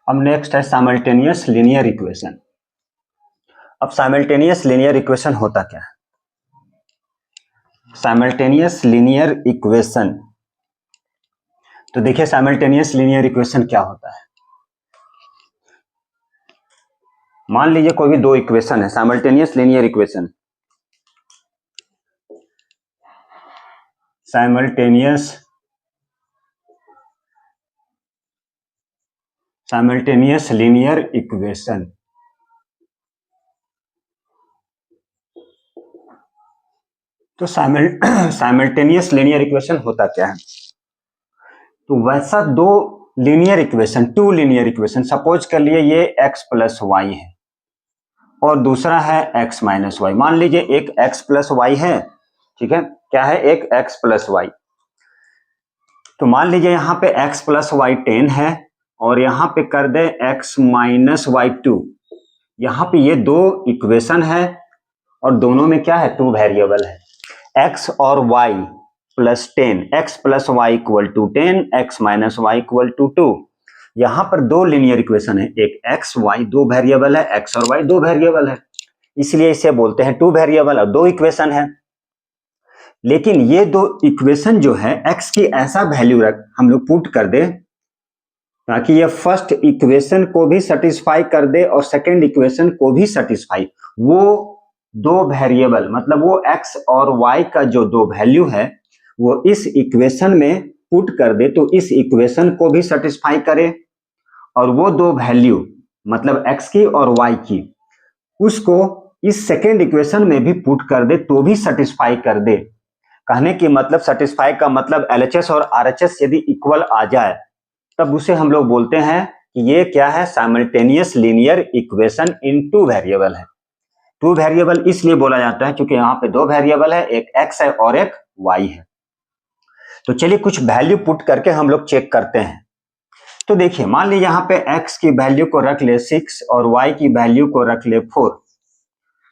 अब नेक्स्ट है simultaneous linear equation. अब साइमल्टेनियस लीनियर इक्वेशन होता क्या है? साइमल्टेनियस लीनियर इक्वेशन, तो देखिए साइमल्टेनियस लीनियर इक्वेशन क्या होता है। मान लीजिए कोई भी दो इक्वेशन है, simultaneous linear equation, simultaneous linear equation. तो साइमल्टेनियस लीनियर इक्वेशन होता क्या है? तो वैसा दो linear equation, two linear equation, suppose कर लिए ये x प्लस वाई है और दूसरा है x माइनस वाई। मान लीजिए एक x प्लस वाई है, ठीक है, क्या है, एक x प्लस वाई। तो मान लीजिए यहां पे x प्लस वाई 10 है और यहां पे कर दे x माइनस वाई 2। यहां पे ये दो इक्वेशन है और दोनों में क्या है, टू वेरिएबल है, x और y plus 10, x plus y equal to 10, x minus y equal to 2। यहां पर दो लीनियर इक्वेशन है, एक x y दो वेरिएबल है, x और y दो वेरिएबल है, इसलिए इसे बोलते हैं टू वेरिएबल और दो इक्वेशन है। लेकिन ये दो इक्वेशन जो है x की ऐसा वैल्यू रख हम लोग पुट कर दे ताकि ये फर्स्ट इक्वेशन को भी सेटिस्फाई कर दे और सेकंड इक्वेशन को भी सेटिस्फाई। वो दो वेरिएबल मतलब वो x और y का जो दो वैल्यू है वो इस इक्वेशन में पुट कर दे तो इस इक्वेशन को भी सेटिस्फाई करे, और वो दो वैल्यू मतलब x की और y की उसको इस सेकेंड इक्वेशन में भी पुट कर दे तो भी सेटिस्फाई कर दे। कहने की मतलब सेटिस्फाई का मतलब LHS और RHS यदि इक्वल आ जाए तब उसे हम लोग बोलते हैं कि ये क्या है, simultaneous linear equation in two variable है। टू वेरिएबल इसलिए बोला जाता है क्योंकि यहाँ पे दो वेरिएबल है, एक x है और एक y है। तो चलिए कुछ वैल्यू पुट करके हम लोग चेक करते हैं। तो देखिए मान लीजिए यहाँ पे x की वैल्यू को रख ले 6 और y की वैल्यू को रख ले 4।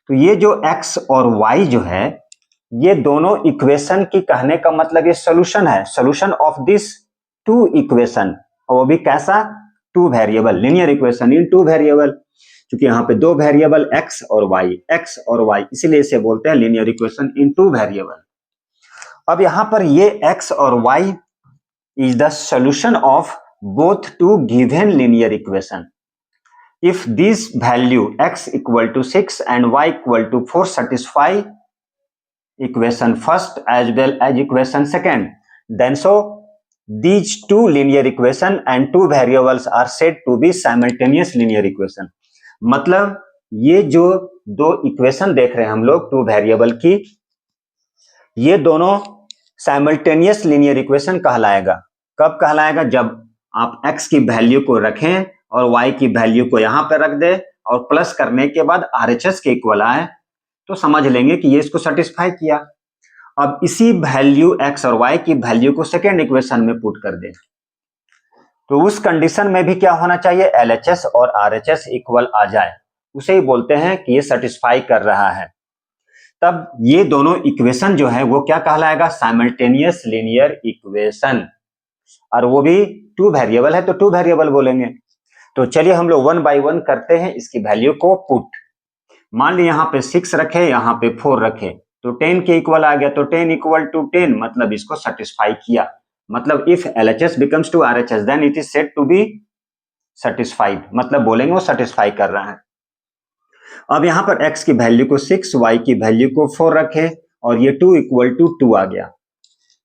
तो ये जो x और y जो है ये दोनों इक्वेशन की कहने का मतलब ये सोल्यूशन है, solution of this two equation, और वो भी कैसा, two variable linear equation in two variable, क्योंकि यहाँ पे दो वेरिएबल x और y, इसीलिए इसे बोलते हैं linear equation in two variable. अब यहाँ पर ये x और y is the solution of both two given linear equation. If this value x equal to 6 and y equal to 4 satisfy equation first as well as equation second, then so these two linear equation and two variables are said to be simultaneous linear equation. मतलब ये जो दो equation देख रहे हैं हम लोग two variable की, ये दोनों साइमल्टेनियस लीनियर इक्वेशन कहलाएगा। कब कहलाएगा, जब आप x की वैल्यू को रखें और y की वैल्यू को यहां पर रख दे और प्लस करने के बाद RHS के इक्वल आए तो समझ लेंगे कि ये इसको सेटिस्फाई किया। अब इसी वैल्यू x और y की वैल्यू को सेकेंड इक्वेशन में पुट कर दे तो उस कंडीशन में भी क्या होना चाहिए, LHS और RHS इक्वल आ जाए, उसे ही बोलते हैं कि ये सेटिस्फाई कर रहा है। तब ये दोनों इक्वेशन जो है वो क्या कहलाएगा, साइमल्टेनियस लीनियर इक्वेशन, और वो भी टू वेरिएबल है तो टू वेरिएबल बोलेंगे। तो चलिए हम लोग वन बाय वन करते हैं इसकी वैल्यू को पुट। मान ली यहाँ पे 6 रखे, यहाँ पे 4 रखे तो 10 के इक्वल आ गया, तो 10 इक्वल टू 10 मतलब इसको सेटिस्फाई किया। मतलब if LHS becomes to RHS then it is said to be satisfied, मतलब बोलेंगे वो सेटिस्फाई कर रहा है। अब यहाँ पर x की वैल्यू को 6, y की वैल्यू को 4 रखे और ये 2 इक्वल टू 2 आ गया।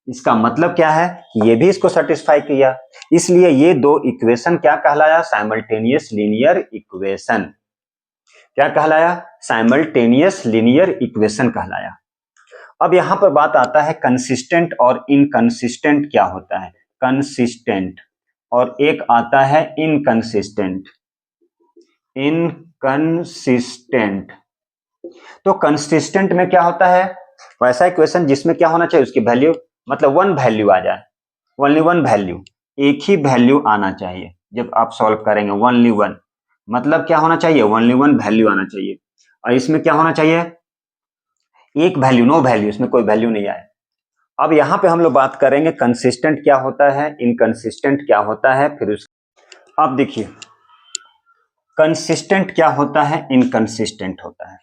इसका मतलब क्या है, ये भी इसको सेटिस्फाई किया, इसलिए ये दो इक्वेशन क्या कहलाया, साइमल्टेनियस लीनियर इक्वेशन। क्या कहलाया, साइमल्टेनियस लीनियर इक्वेशन कहलाया। अब यहां पर बात आता है कंसिस्टेंट और इनकंसिस्टेंट क्या होता है, कंसिस्टेंट और एक आता है इनकंसिस्टेंट। इनकंसिस्टेंट, तो कंसिस्टेंट में क्या होता है, वैसा इक्वेशन जिसमें क्या होना चाहिए, उसकी वैल्यू मतलब वन वैल्यू आ जाए, ओनली वन वैल्यू, एक ही वैल्यू आना चाहिए जब आप सॉल्व करेंगे, ओनली वन, मतलब क्या होना चाहिए, ओनली वन वैल्यू आना चाहिए। और इसमें क्या होना चाहिए, एक वैल्यू, नो वैल्यू, इसमें कोई वैल्यू नहीं आए। अब यहाँ पे हम लोग बात करेंगे कंसिस्टेंट क्या होता है, इनकंसिस्टेंट क्या होता है, फिर उस अब देखिए कंसिस्टेंट क्या होता है, इनकंसिस्टेंट होता है।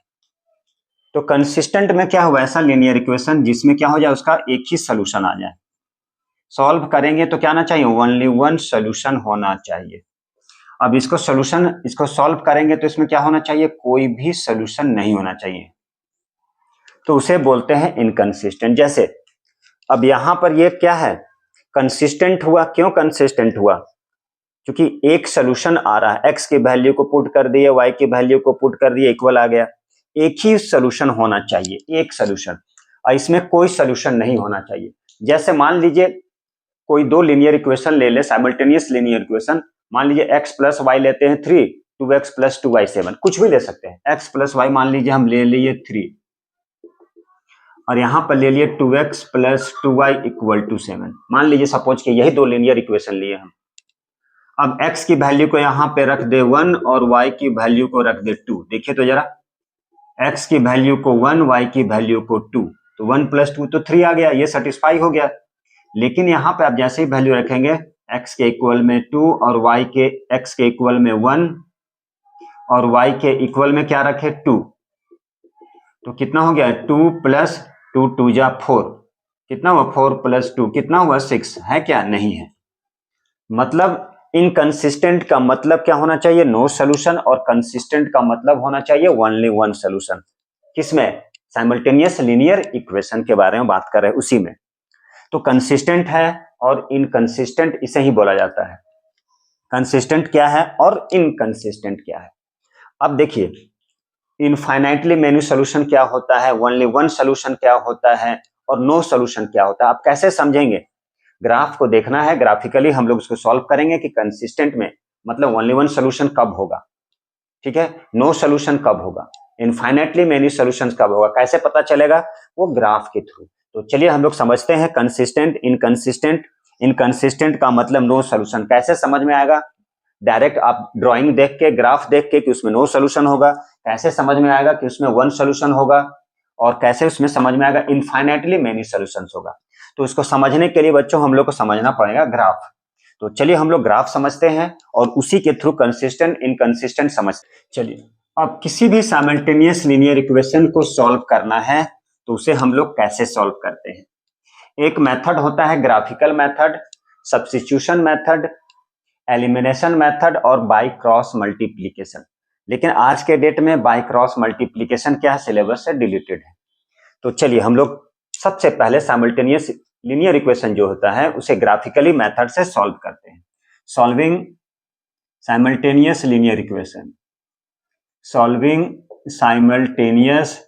तो कंसिस्टेंट में क्या हुआ, ऐसा लीनियर इक्वेशन जिसमें क्या हो जाए, उसका एक ही सोल्यूशन आ जाए। सॉल्व करेंगे तो क्या आना चाहिए, ओनली वन सोल्यूशन होना चाहिए। अब इसको सॉल्व करेंगे तो इसमें क्या होना चाहिए, कोई भी सोल्यूशन नहीं होना चाहिए, तो उसे बोलते हैं इनकंसिस्टेंट। जैसे अब यहां पर ये क्या है, कंसिस्टेंट हुआ। क्यों कंसिस्टेंट हुआ, क्योंकि एक सोल्यूशन आ रहा है, एक्स की वैल्यू को पुट कर दिए, वाई की वैल्यू को पुट कर दिए, इक्वल आ गया। एक ही सोल्यूशन होना चाहिए, एक सोल्यूशन, और इसमें कोई सोल्यूशन नहीं होना चाहिए। जैसे मान लीजिए कोई दो लीनियर इक्वेशन ले ले, साइमल्टेनियस लीनियर इक्वेशन, मान लीजिए x प्लस वाई लेते हैं 3, 2x प्लस 2y 7, कुछ भी ले सकते हैं। x प्लस वाई मान लीजिए हम ले लिए 3, और यहां पर ले लिए 2x plus 2y equal to 7। मान लीजिए सपोज कि यही दो लीनियर इक्वेशन लिए हम। अब x की वैल्यू को यहां पे रख दे 1 और y की वैल्यू को रख दे 2। देखिए तो जरा, x की वैल्यू को 1, y की वैल्यू को 2, तो 1 प्लस 2 तो 3 आ गया, ये सेटिस्फाई हो गया। लेकिन यहाँ पे आप जैसे ही वैल्यू रखेंगे, x के इक्वल में 2 और x के इक्वल में 1 और y के इक्वल में क्या रखे 2, तो कितना हो गया 2 प्लस 2 2 जा 4, कितना हुआ 4 प्लस 2 कितना हुआ 6, है क्या, नहीं है। मतलब इनकंसिस्टेंट का मतलब क्या होना चाहिए, नो सोल्यूशन, और कंसिस्टेंट का मतलब होना चाहिए ओनली वन सोल्यूशन। किसमें, साइमल्टेनियस लीनियर इक्वेशन के बारे में बात कर रहे हैं, उसी में। तो कंसिस्टेंट है और इनकंसिस्टेंट इसे ही बोला जाता है। कंसिस्टेंट क्या है और इनकंसिस्टेंट क्या है। अब देखिए इनफाइनाइटली मेनी सोल्यूशन क्या होता है, ओनली वन सोल्यूशन क्या होता है, और नो सोल्यूशन क्या होता है। आप कैसे समझेंगे, ग्राफ को देखना है, ग्राफिकली हम लोग उसको सॉल्व करेंगे कि कंसिस्टेंट में मतलब ओनली वन सोल्यूशन कब होगा, ठीक है, नो सोल्यूशन कब होगा, इनफाइनाइटली मेनी सोल्यूशंस कब होगा, कैसे पता चलेगा, वो ग्राफ के थ्रू। तो चलिए हम लोग समझते हैं कंसिस्टेंट, इनकंसिस्टेंट। इनकंसिस्टेंट का मतलब नो सोल्यूशन, कैसे समझ में आएगा, डायरेक्ट आप ड्राइंग देख के, ग्राफ देख के कि उसमें नो सोल्यूशन होगा, कैसे समझ में आएगा कि उसमें वन सोल्यूशन होगा, और कैसे उसमें समझ में आएगा इनफाइनाइटली मेनी सोल्यूशंस होगा। तो इसको समझने के लिए बच्चों हम लोग को समझना पड़ेगा ग्राफ। तो चलिए हम लोग ग्राफ समझते हैं और उसी के थ्रू कंसिस्टेंट इनकंसिस्टेंट समझते हैं। चलिए अब किसी भी साइमल्टेनियस लीनियर इक्वेशन को सॉल्व करना है तो उसे हम लोग कैसे सॉल्व करते हैं। एक मेथड होता है graphical method, substitution method, elimination method और बाय क्रॉस मल्टीप्लिकेशन। लेकिन आज के डेट में बाय क्रॉस मल्टीप्लिकेशन क्या है, सिलेबस से डिलीटेड है। तो चलिए हम लोग सबसे पहले साइमल्टेनियस लीनियर इक्वेशन जो होता है उसे ग्राफिकली मेथड से सॉल्व करते हैं। Solving simultaneous linear equation, solving simultaneous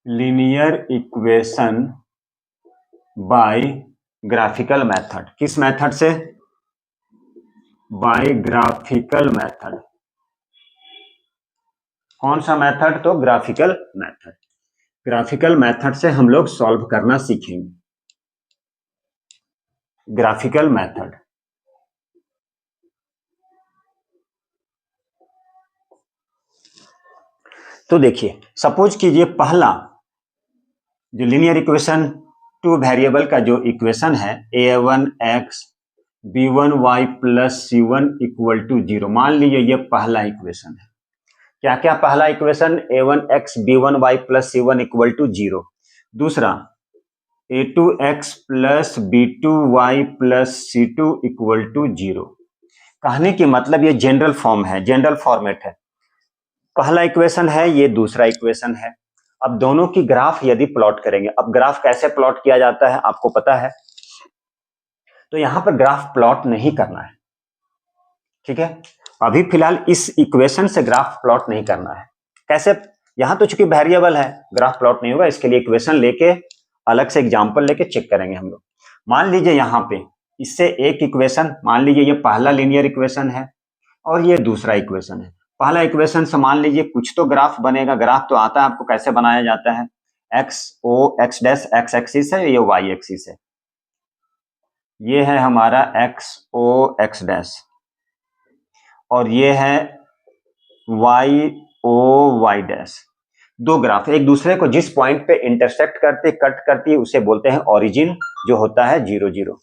linear equation by graphical method. किस मेथड से, बाय ग्राफिकल मेथड। कौन सा मेथड, तो ग्राफिकल मेथड। ग्राफिकल मेथड से हम लोग सॉल्व करना सीखेंगे, ग्राफिकल मेथड। तो देखिए सपोज कीजिए पहला जो लीनियर इक्वेशन टू वेरिएबल का जो इक्वेशन है a1x b1y plus c1 equal to 0, मान लीजिए ये पहला इक्वेशन है। क्या क्या पहला equation, a1x b1y plus c1 equal to 0। दूसरा a2x plus b2y plus c2 equal to 0। कहने की मतलब ये जनरल फॉर्म है, जनरल फॉर्मेट है। पहला इक्वेशन है, ये दूसरा इक्वेशन है। अब दोनों की ग्राफ यदि प्लॉट करेंगे, अब ग्राफ कैसे प्लॉट किया जाता है आपको पता है, तो यहां पर ग्राफ प्लॉट नहीं करना है, ठीक है। अभी फिलहाल इस इक्वेशन से ग्राफ प्लॉट नहीं करना है। कैसे, यहां तो चूंकि वेरिएबल है ग्राफ प्लॉट नहीं होगा, इसके लिए इक्वेशन लेके अलग से एग्जांपल लेके चेक करेंगे हम लोग। मान लीजिए यहां पे इससे एक इक्वेशन, मान लीजिए ये पहला लीनियर इक्वेशन है और ये दूसरा इक्वेशन है। पहला इक्वेशन से मान लीजिए कुछ तो ग्राफ बनेगा, ग्राफ तो आता है आपको कैसे बनाया जाता है, एक्स ओ एक्स डैश एक्स एक्सिस है, ये वाई एक्सिस है, ये है हमारा एक्स ओ एक्स डैश, और ये है वाई ओ वाई डैश। दो ग्राफ एक दूसरे को जिस पॉइंट पे इंटरसेक्ट करते कट करती है उसे बोलते हैं ओरिजिन, जो होता है 0 0।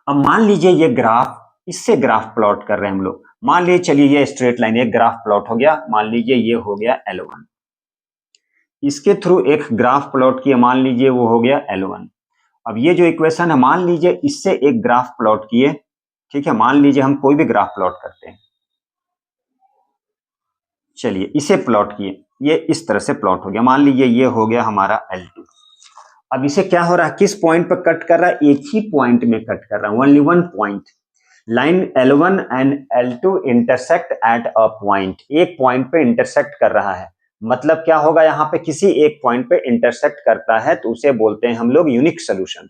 अब मान लीजिए ये ग्राफ, इससे ग्राफ प्लॉट कर रहे हैं हम लोग। मान लीजिए चलिए ये स्ट्रेट लाइन एक ग्राफ प्लॉट हो गया, मान लीजिए ये हो गया L1। इसके थ्रू एक ग्राफ प्लॉट किया, मान लीजिए वो हो गया L1। अब ये जो इक्वेशन है, मान लीजिए इससे एक ग्राफ प्लॉट किए, ठीक है, मान लीजिए हम कोई भी ग्राफ प्लॉट करते हैं, चलिए इसे प्लॉट किए, ये इस तरह से प्लॉट हो गया, मान लीजिए ये हो गया हमारा L2। अब इसे क्या हो रहा है, किस पॉइंट पर कट कर रहा है, एक ही पॉइंट में कट कर रहा है, only one point. Line L1 and L2 intersect at a point, एक पॉइंट पे इंटरसेक्ट कर रहा है। मतलब क्या होगा, यहां पे किसी एक पॉइंट पे इंटरसेक्ट करता है तो उसे बोलते हैं हम लोग यूनिक सोल्यूशन।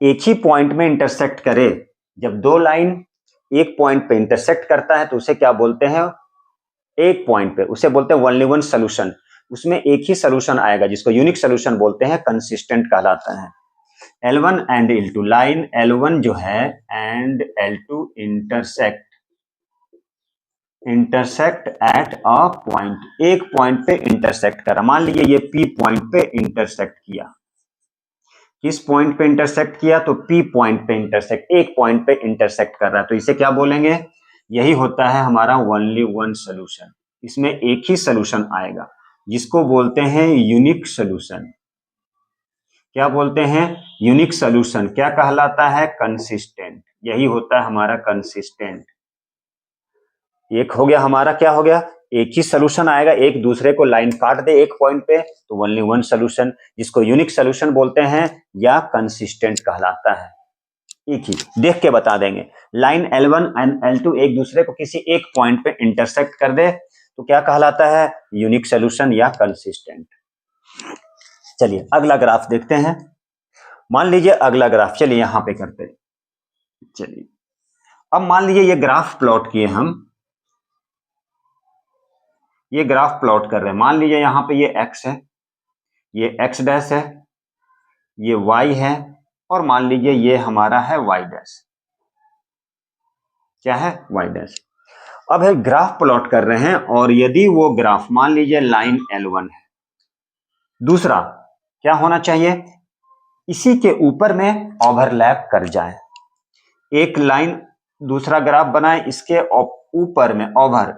एक ही पॉइंट में इंटरसेक्ट करे, जब दो लाइन एक पॉइंट पे इंटरसेक्ट करता है तो उसे क्या बोलते हैं, एक पॉइंट पे, उसे बोलते हैं ओनली वन सोल्यूशन। उसमें एक ही सोल्यूशन आएगा जिसको यूनिक सोल्यूशन बोलते हैं, कंसिस्टेंट कहलाता है। L1 and L2, line L1 जो है and L2 intersect at a point, एक पॉइंट पे इंटरसेक्ट करा, मान लीजिए ये P पॉइंट पे इंटरसेक्ट किया। किस पॉइंट पे इंटरसेक्ट किया, तो P पॉइंट पे इंटरसेक्ट, एक पॉइंट पे इंटरसेक्ट कर रहा है, तो इसे क्या बोलेंगे, यही होता है हमारा ओनली वन सोल्यूशन। इसमें एक ही सोल्यूशन आएगा जिसको बोलते हैं यूनिक सोल्यूशन। क्या बोलते हैं, यूनिक सोल्यूशन। क्या कहलाता है, कंसिस्टेंट, यही होता है हमारा कंसिस्टेंट। एक हो गया हमारा, क्या हो गया, एक ही सोल्यूशन आएगा, एक दूसरे को लाइन काट दे एक पॉइंट पे तो ओनली वन सोल्यूशन, जिसको यूनिक सोल्यूशन बोलते हैं या कंसिस्टेंट कहलाता है। एक ही देख के बता देंगे, लाइन L1 एंड L2 एक दूसरे को किसी एक पॉइंट पे इंटरसेक्ट कर दे तो क्या कहलाता है, यूनिक सोल्यूशन या कंसिस्टेंट। चलिए अगला ग्राफ देखते हैं। मान लीजिए अगला ग्राफ, चलिए यहां पे करते हैं। चलिए अब मान लीजिए ये ग्राफ प्लॉट किए हम, ये ग्राफ प्लॉट कर रहे हैं, मान लीजिए यहां पे ये x है, ये x डैश है, ये y है, और मान लीजिए ये हमारा है y डैश। क्या है, y डैश। अब है ग्राफ प्लॉट कर रहे हैं, और यदि वो ग्राफ मान लीजिए लाइन L1 है, दूसरा क्या होना चाहिए, इसी के ऊपर में ओवरलैप कर जाए। एक लाइन दूसरा ग्राफ बनाए, इसके ऊपर में ओवर,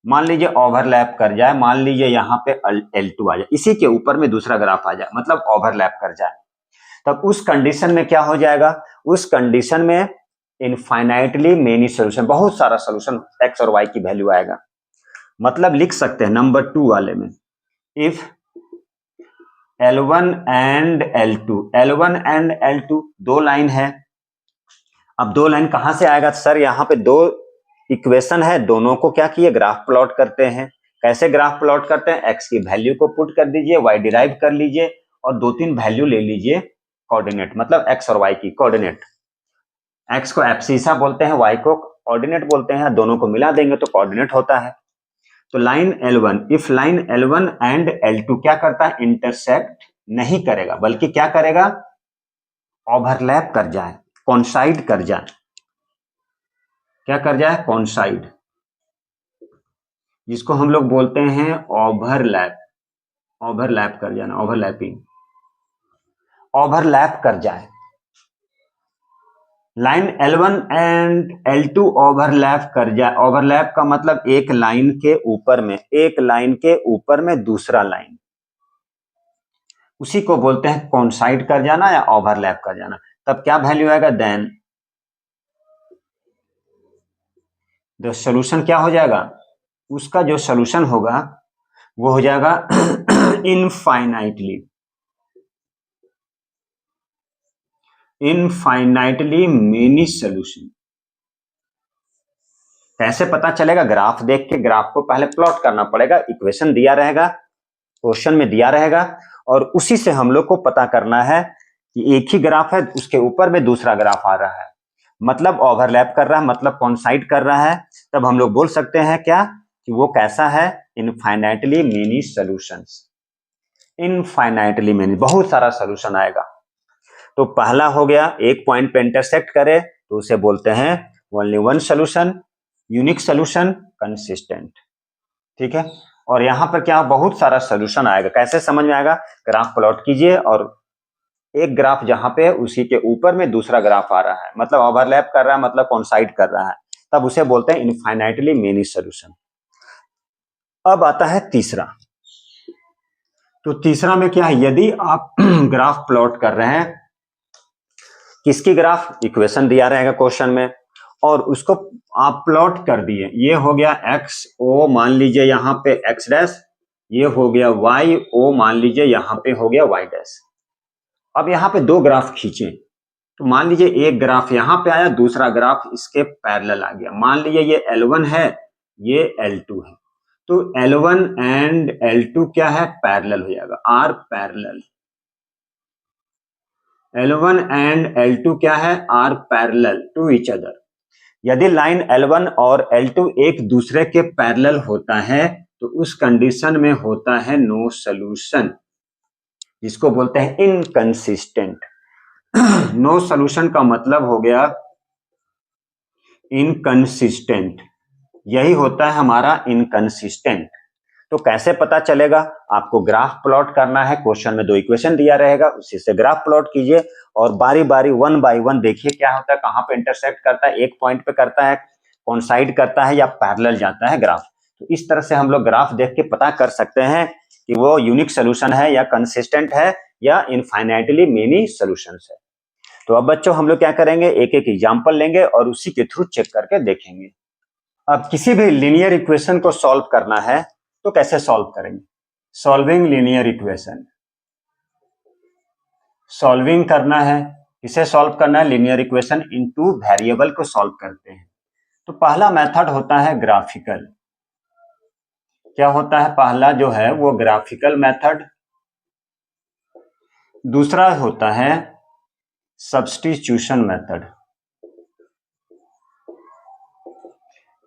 मान लीजिए ओवरलैप कर जाए, मान लीजिए यहां पे L2 आ जाए, इसी के ऊपर में दूसरा ग्राफ आ जाए, मतलब ओवरलैप कर जाए। तब उस कंडीशन में क्या हो जाएगा, उस कंडीशन में इनफाइनाइटली मेनी सोल्यूशन, बहुत सारा सोल्यूशन x और y की वैल्यू आएगा। मतलब लिख सकते हैं नंबर 2 वाले में, इफ L1 एंड L2 दो लाइन है। अब दो लाइन कहां से आएगा सर, यहां पे दो इक्वेशन है, दोनों को क्या किए, ग्राफ प्लॉट करते हैं। कैसे ग्राफ प्लॉट करते हैं, x की वैल्यू को पुट कर दीजिए, y डिराइव कर लीजिए, और दो तीन वैल्यू ले लीजिए कोऑर्डिनेट, मतलब x और y की कोऑर्डिनेट। x को एब्सिसा बोलते हैं, y को कोऑर्डिनेट बोलते हैं, दोनों को मिला देंगे तो कोऑर्डिनेट होता है। तो line L1, if line L1 and L2 क्या करता है, इंटरसेक्ट नहीं करेगा, बल्कि क्या करेगा, ओवरलैप कर जाए, कॉन्साइड कर जाए। क्या कर जाए, कॉन्साइड, जिसको हम लोग बोलते हैं ओवरलैप, ओवरलैप कर जाना, ओवरलैपिंग, ओवरलैप कर जाए। Line L1 and L2 overlap कर जाए। ओवरलैप का मतलब एक लाइन के ऊपर में, एक लाइन के ऊपर में दूसरा लाइन, उसी को बोलते हैं कॉन्साइड कर जाना या ओवरलैप कर जाना। तब क्या वैल्यू आएगा, देन द सॉल्यूशन क्या हो जाएगा, उसका जो सॉल्यूशन होगा वो हो जाएगा इनफाइनाइटली मेनी सॉल्यूशन। कैसे पता चलेगा, ग्राफ देख के, ग्राफ को पहले प्लॉट करना पड़ेगा, इक्वेशन दिया रहेगा, क्वेश्चन में दिया रहेगा, और उसी से हम लोग को पता करना है कि एक ही ग्राफ है, उसके ऊपर में दूसरा ग्राफ आ रहा है, मतलब ओवरलैप कर रहा है, मतलब कॉन्साइड कर रहा है। तब हम लोग बोल सकते हैं क्या, कि वो कैसा है, infinitely many solutions. Infinitely many, बहुत सारा सॉल्यूशन आएगा। तो पहला हो गया, एक पॉइंट पे इंटरसेक्ट करे तो उसे बोलते हैं only one solution, unique solution, consistent. ठीक है, और यहां पर क्या बहुत सारा सोल्यूशन आएगा। कैसे समझ में आएगा? ग्राफ प्लॉट कीजिए और एक ग्राफ जहां पे उसी के ऊपर में दूसरा ग्राफ आ रहा है, मतलब ओवरलैप कर रहा है, मतलब कॉन्साइड कर रहा है, तब उसे बोलते हैं इनफाइनाइटली मेनी सोल्यूशन। अब आता है तीसरा। तो तीसरा में क्या है? यदि आप ग्राफ प्लॉट कर रहे हैं, किसकी ग्राफ? इक्वेशन दिया रहेगा क्वेश्चन में, और उसको आप प्लॉट कर दिए। ये हो गया एक्स ओ, मान लीजिए यहाँ पे एक्स डैश, ये हो गया वाई ओ, मान लीजिए यहाँ पे हो गया वाई डैश। अब यहाँ पे दो ग्राफ खींचे, तो मान लीजिए एक ग्राफ यहाँ पे आया, दूसरा ग्राफ इसके पैरेलल आ गया। मान लीजिए ये L1 है, ये L2 है, तो L1 एंड L2 क्या है? पैरेलल हो जाएगा, are parallel. L1 and L2 क्या है? Are parallel to each other. यदि लाइन L1 और L2 एक दूसरे के पैरेलल होता है, तो उस कंडीशन में होता है नो सॉल्यूशन, जिसको बोलते हैं इनकंसिस्टेंट। नो सॉल्यूशन का मतलब हो गया इनकंसिस्टेंट, यही होता है हमारा इनकंसिस्टेंट। तो कैसे पता चलेगा? आपको ग्राफ प्लॉट करना है, क्वेश्चन में दो इक्वेशन दिया रहेगा, उसी से ग्राफ प्लॉट कीजिए और बारी बारी वन बाय वन देखिए क्या होता है, कहां पे इंटरसेक्ट करता है, एक पॉइंट पे करता है, कॉन्साइड करता है या पैरेलल जाता है ग्राफ। तो इस तरह से हम लोग ग्राफ देख के पता कर सकते हैं कि वो यूनिक सोल्यूशन है या कंसिस्टेंट है या इनफाइनाइटली मेनी सोल्यूशंस है। तो अब बच्चों हम लोग क्या करेंगे, एक एक एग्जाम्पल लेंगे और उसी के थ्रू चेक करके देखेंगे। अब किसी भी लीनियर इक्वेशन को सॉल्व करना है तो कैसे सॉल्व करेंगे? सॉल्विंग लीनियर इक्वेशन, सॉल्विंग करना है, किसे सॉल्व करना है? लीनियर इक्वेशन इनटू वेरिएबल को सॉल्व करते हैं। तो पहला मेथड होता है ग्राफिकल। क्या होता है? पहला जो है वो ग्राफिकल मेथड, दूसरा होता है सब्स्टिट्यूशन मेथड,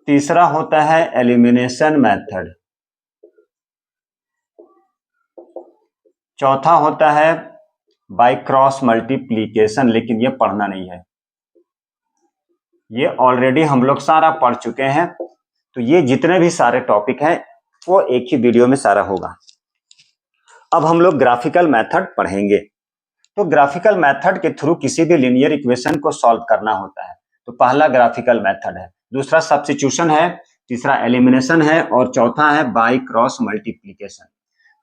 तीसरा होता है एलिमिनेशन मेथड, चौथा होता है बाय क्रॉस मल्टीप्लीकेशन। लेकिन ये पढ़ना नहीं है, ये ऑलरेडी हम लोग सारा पढ़ चुके हैं। तो ये जितने भी सारे टॉपिक हैं वो एक ही वीडियो में सारा होगा। अब हम लोग ग्राफिकल मेथड पढ़ेंगे। तो ग्राफिकल मेथड के थ्रू किसी भी लीनियर इक्वेशन को सॉल्व करना होता है। तो पहला ग्राफिकल मेथड है, दूसरा सब्स्टिट्यूशन है, तीसरा एलिमिनेशन है और चौथा है बाय क्रॉस मल्टीप्लीकेशन।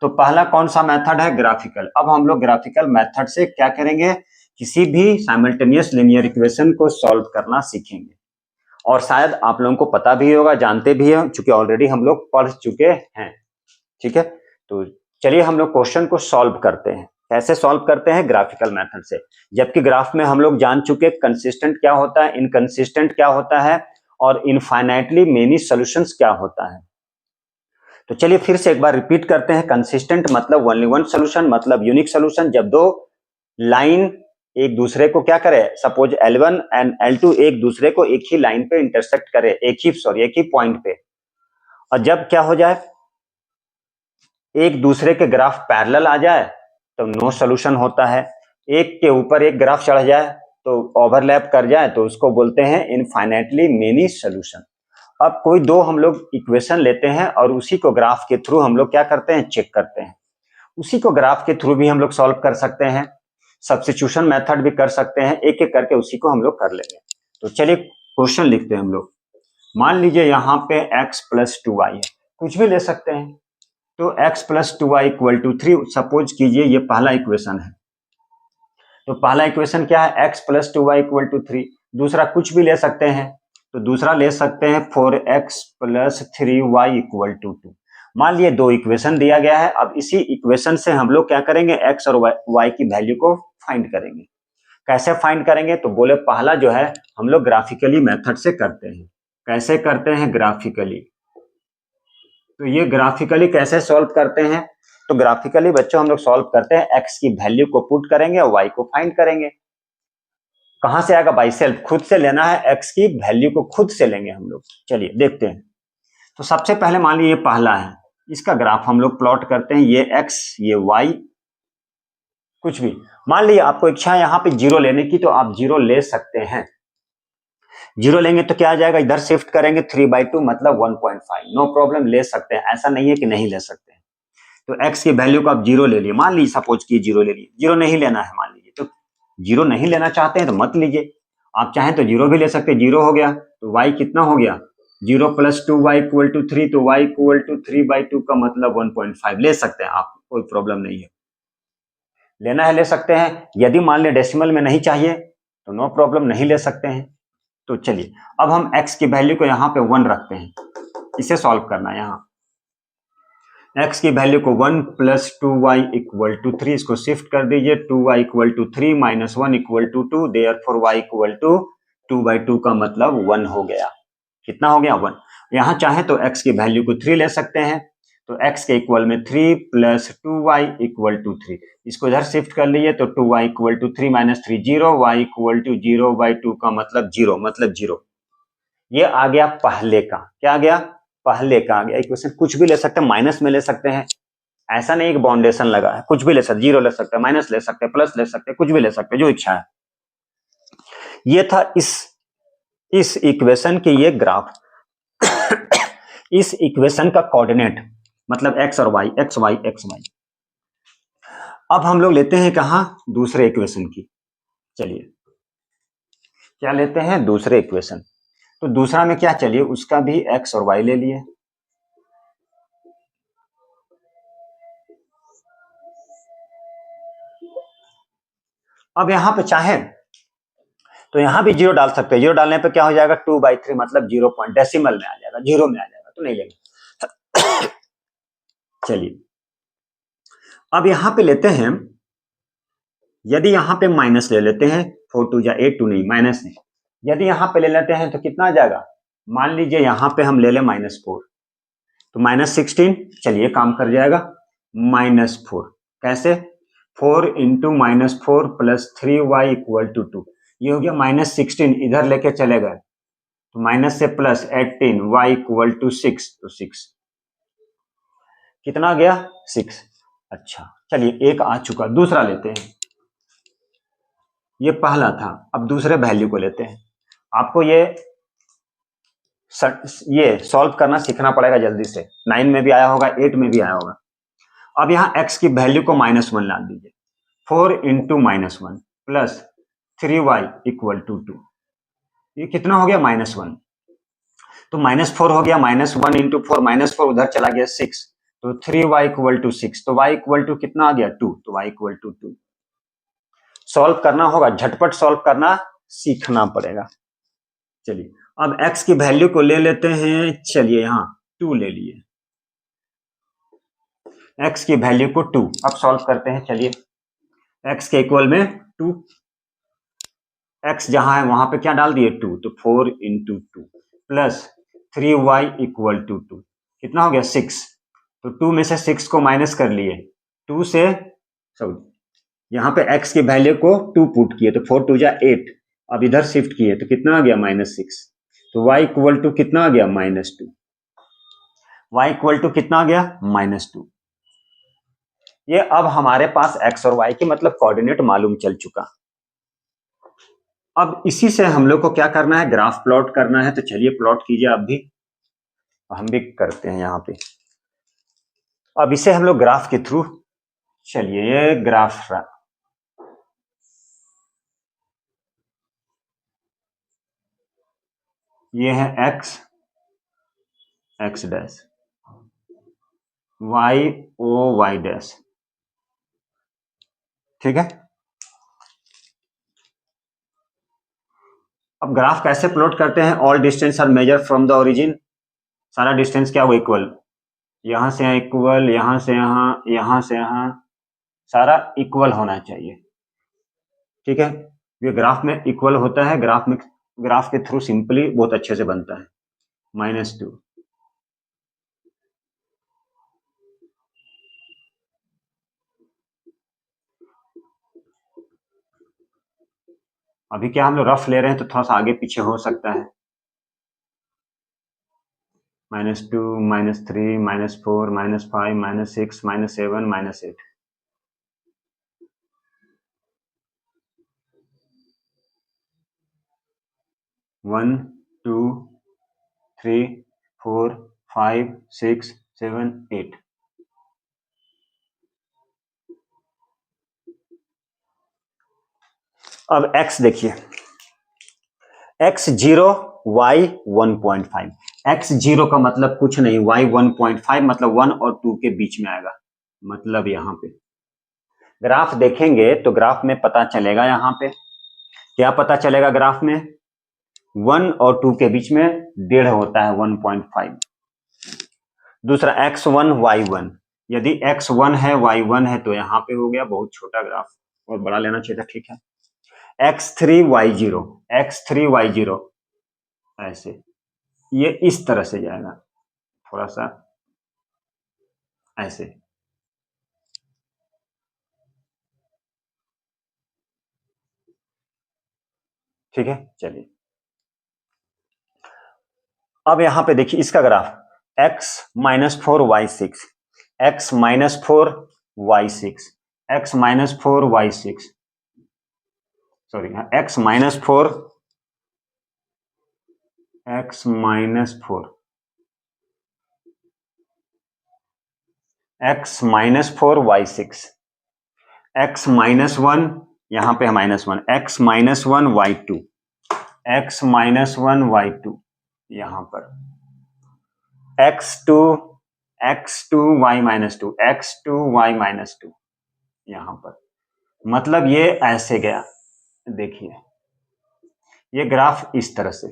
तो पहला कौन सा मेथड है? ग्राफिकल। अब हम लोग ग्राफिकल मेथड से क्या करेंगे? किसी भी साइमल्टेनियस लीनियर इक्वेशन को सॉल्व करना सीखेंगे। और शायद आप लोगों को पता भी होगा, जानते भी हैं, क्योंकि ऑलरेडी हम लोग पढ़ चुके हैं। ठीक है, तो चलिए हम लोग क्वेश्चन को सॉल्व करते हैं। कैसे सॉल्व करते हैं? ग्राफिकल मेथड से। जबकि ग्राफ में हम लोग जान चुके कंसिस्टेंट क्या होता है, इनकंसिस्टेंट क्या होता है और इनफाइनाइटली मेनी सॉल्यूशंस क्या होता है। तो चलिए फिर से एक बार रिपीट करते हैं। कंसिस्टेंट मतलब ओनली वन सॉल्यूशन, मतलब यूनिक सॉल्यूशन। जब दो लाइन एक दूसरे को क्या करे, सपोज L1 एंड L2 एक दूसरे को एक ही लाइन पे इंटरसेक्ट करे, एक ही पॉइंट पे, और जब क्या हो जाए, एक दूसरे के ग्राफ पैरेलल आ जाए तो नो सॉल्यूशन होता है। एक के ऊपर एक ग्राफ चढ़ जाए तो ओवरलैप कर जाए तो उसको बोलते हैं इनफाइनाइटली मेनी सॉल्यूशन। अब कोई दो हम लोग इक्वेशन लेते हैं और उसी को ग्राफ के थ्रू हम लोग क्या करते हैं, चेक करते हैं। उसी को ग्राफ के थ्रू भी हम लोग सॉल्व कर सकते हैं, सब्स्टिट्यूशन मेथड भी कर सकते हैं, एक एक करके उसी को हम लोग कर लेंगे। तो चलिए क्वेश्चन लिखते हैं हम लोग। मान लीजिए यहाँ पे x प्लस 2y है, कुछ भी ले सकते हैं। तो x plus 2y equal to 3 suppose कीजिए, ये पहला इक्वेशन है। तो पहला इक्वेशन क्या है? x plus 2y equal to 3। दूसरा कुछ भी ले सकते हैं, तो दूसरा ले सकते हैं 4x plus 3y equal to 2। मान लिए दो इक्वेशन दिया गया है। अब इसी इक्वेशन से हम लोग क्या करेंगे, x और y की वैल्यू को फाइंड करेंगे। कैसे फाइंड करेंगे? तो बोले पहला जो है हम लोग ग्राफिकली मेथड से करते हैं। कैसे करते हैं? ग्राफिकली। तो ये ग्राफिकली कैसे सॉल्व करते हैं? तो ग्राफिकली बच्चों हम लोग सॉल्व करते हैं, x की वैल्यू को पुट करेंगे और y को फाइंड करेंगे। कहां से आएगा? बाई सेल्फ, खुद से लेना है, x की वैल्यू को खुद से लेंगे हम लोग। चलिए देखते हैं। तो सबसे पहले मान लीजिए पहला है, इसका ग्राफ हम लोग प्लॉट करते हैं। ये x, ये y, कुछ भी मान लीजिए। आपको इच्छा है यहाँ पे जीरो लेने की तो आप जीरो ले सकते हैं। जीरो लेंगे तो क्या आ जाएगा, इधर शिफ्ट करेंगे 3/2 मतलब 1.5, नो प्रॉब्लम, ले सकते हैं, ऐसा नहीं है कि नहीं ले सकते हैं। तो x की वैल्यू को आप जीरो ले लिए, मान लीजिए सपोज की जीरो ले लिए, जीरो नहीं लेना है मान लीजिए, तो जीरो नहीं लेना चाहते हैं तो मत लीजिए, आप चाहें तो जीरो भी ले सकते हैं, जीरो हो गया तो y कितना हो गया, 0 + 2y = 3, तो y = 3/2 का मतलब 1.5, ले सकते हैं आप, कोई प्रॉब्लम नहीं है, लेना है ले सकते हैं। यदि मान लें डेसिमल में नहीं चाहिए तो नो प्रॉब्लम, नहीं ले सकते हैं। तो चलिए अब हम x की वैल्यू को यहाँ पे 1 रखते हैं, इसे सॉल्व करना है। यहाँ x की वैल्यू को 1 + 2y = 3, इसको शिफ्ट कर दीजिए, 2y = 3 - 1 = 2, देयरफॉर y = 2/2 का मतलब 1 हो गया। कितना हो गया, 1। यहाँ चाहे तो x की वैल्यू को 3 ले सकते हैं, तो x के इक्वल में 3 + 2y = 3, इसको इधर शिफ्ट कर लीजिए तो 2y = 3 - 3 0, y = 0/2 का मतलब 0, मतलब 0। ये आ गया पहले का, क्या आ गया, पहले का आ गया इक्वेशन। कुछ भी ले सकते हैं, माइनस में ले सकते हैं, ऐसा नहीं कि बाउंडेशन लगा है, कुछ भी ले सकते, जीरो ले सकते हैं, माइनस ले सकते हैं, प्लस ले सकते हैं, कुछ भी ले सकते हैं, जो इच्छा है। ये था इस इक्वेशन के ये ग्राफ इस इक्वेशन का कोऑर्डिनेट मतलब एक्स और y, x y x y. अब हम लोग लेते हैं कहा, दूसरे इक्वेशन की। चलिए क्या लेते हैं, दूसरे इक्वेशन। तो दूसरा में क्या, चलिए उसका भी एक्स और वाई ले लिए। अब यहां पे चाहे तो यहां भी जीरो डाल सकते हैं, जीरो डालने पे क्या हो जाएगा, 2/3 मतलब 0 पॉइंट, डेसिमल में आ जाएगा, जीरो में आ जाएगा, तो नहीं लेंगे। चलिए अब यहां पे लेते हैं, यदि यहां पे माइनस ले लेते हैं, 4 2 8, 2 नहीं माइनस नहीं, यदि यहां पे ले लेते हैं तो कितना आ जाएगा, मान लीजिए यहां पे हम ले लें -4, तो -16, चलिए काम कर जाएगा, -4 कैसे, 4 × -4 + 3y = 2, ये हो गया -16, इधर लेके चले गए तो माइनस से प्लस 18, y = 6, तो 6 कितना गया, 6। अच्छा चलिए एक आ चुका, दूसरा लेते हैं, ये पहला था, अब दूसरे वैल्यू को लेते हैं। आपको ये सॉल्व करना सीखना पड़ेगा जल्दी से, 9 में भी आया होगा, 8 में भी आया होगा। अब यहाँ x की वैल्यू को -1 ला दीजिए, 4 × -1 + 3y = 2, ये कितना हो गया, -1, तो -4 हो गया, -1 × 4, -4 उधर चला गया 6, तो 3y = 6, तो y = कितना आ गया, 2, तो y = 2। सॉल्व करना होगा, झटपट सॉल्व करना सीखना पड़ेगा। चलिए अब x की वैल्यू को ले लेते हैं, चलिए यहाँ 2 ले लिए, x की वैल्यू को 2, अब सॉल्व करते हैं। चलिए x के इक्वल में 2, x जहां है वहां पे क्या डाल दिए, 2, तो 4 × 2 + 3y = 2, कितना हो गया, 6, तो 2 में से 6 को माइनस कर लिए, 2 से सॉरी यहाँ पे x की वैल्यू को 2 पुट किए तो 4 2 8, अब इधर शिफ्ट किए तो कितना आ गया, -6, तो y = कितना आ गया, -2, y = कितना आ गया, -2। ये अब हमारे पास x और y के मतलब कोऑर्डिनेट मालूम चल चुका। अब इसी से हम लोग को क्या करना है, ग्राफ प्लॉट करना है, तो चलिए प्लॉट कीजिए आप भी, हम भी करते हैं यहाँ पे। अब इसे हम लोग ग्राफ के थ्रू, चलिए ये ग्राफ रहा, ये है x x', y o y', ठीक है। अब ग्राफ कैसे प्लॉट करते हैं, all distance are measure from the origin, सारा डिस्टेंस क्या हो, इक्वल, यहां से यहाँ इक्वल, यहां से यहाँ, यहां से यहाँ, सारा इक्वल होना चाहिए, ठीक है। ये ग्राफ में इक्वल होता है, ग्राफ के थ्रू सिंपली बहुत अच्छे से बनता है, -2। अभी क्या हम लोग रफ ले रहे हैं तो थोड़ा सा आगे पीछे हो सकता है, -2 -3 -4 -5 -6 -7 -8, 1 2 3 4 5 6 7 8। अब x देखिए, x0 y 1.5। x0 का मतलब कुछ नहीं, y 1.5 मतलब 1 और 2 के बीच में आएगा। मतलब यहां पे ग्राफ देखेंगे तो ग्राफ में पता चलेगा, यहां पे क्या पता चलेगा ग्राफ में, 1 और 2 के बीच में 1.5 होता है 1.5। दूसरा x1 y1, यदि x1 है y1 है तो यहां पे हो गया बहुत छोटा ग्राफ, और बड़ा लेना चाहिए था, ठीक है। x3 y0, x3 y0 ऐसे, ये इस तरह से जाएगा, थोड़ा सा ऐसे, ठीक है। चलिए अब यहां पे देखिए इसका graph, x -4 y6, x -4 y6, x -4 y6, sorry x -4, x -4, x -4 y6, x -1, यहां पे -1, x -1 y2, x -1 y2 यहां पर, x2 x2 y -2, x2 y -2 यहां पर। मतलब ये ऐसे गया, देखिए ये ग्राफ इस तरह से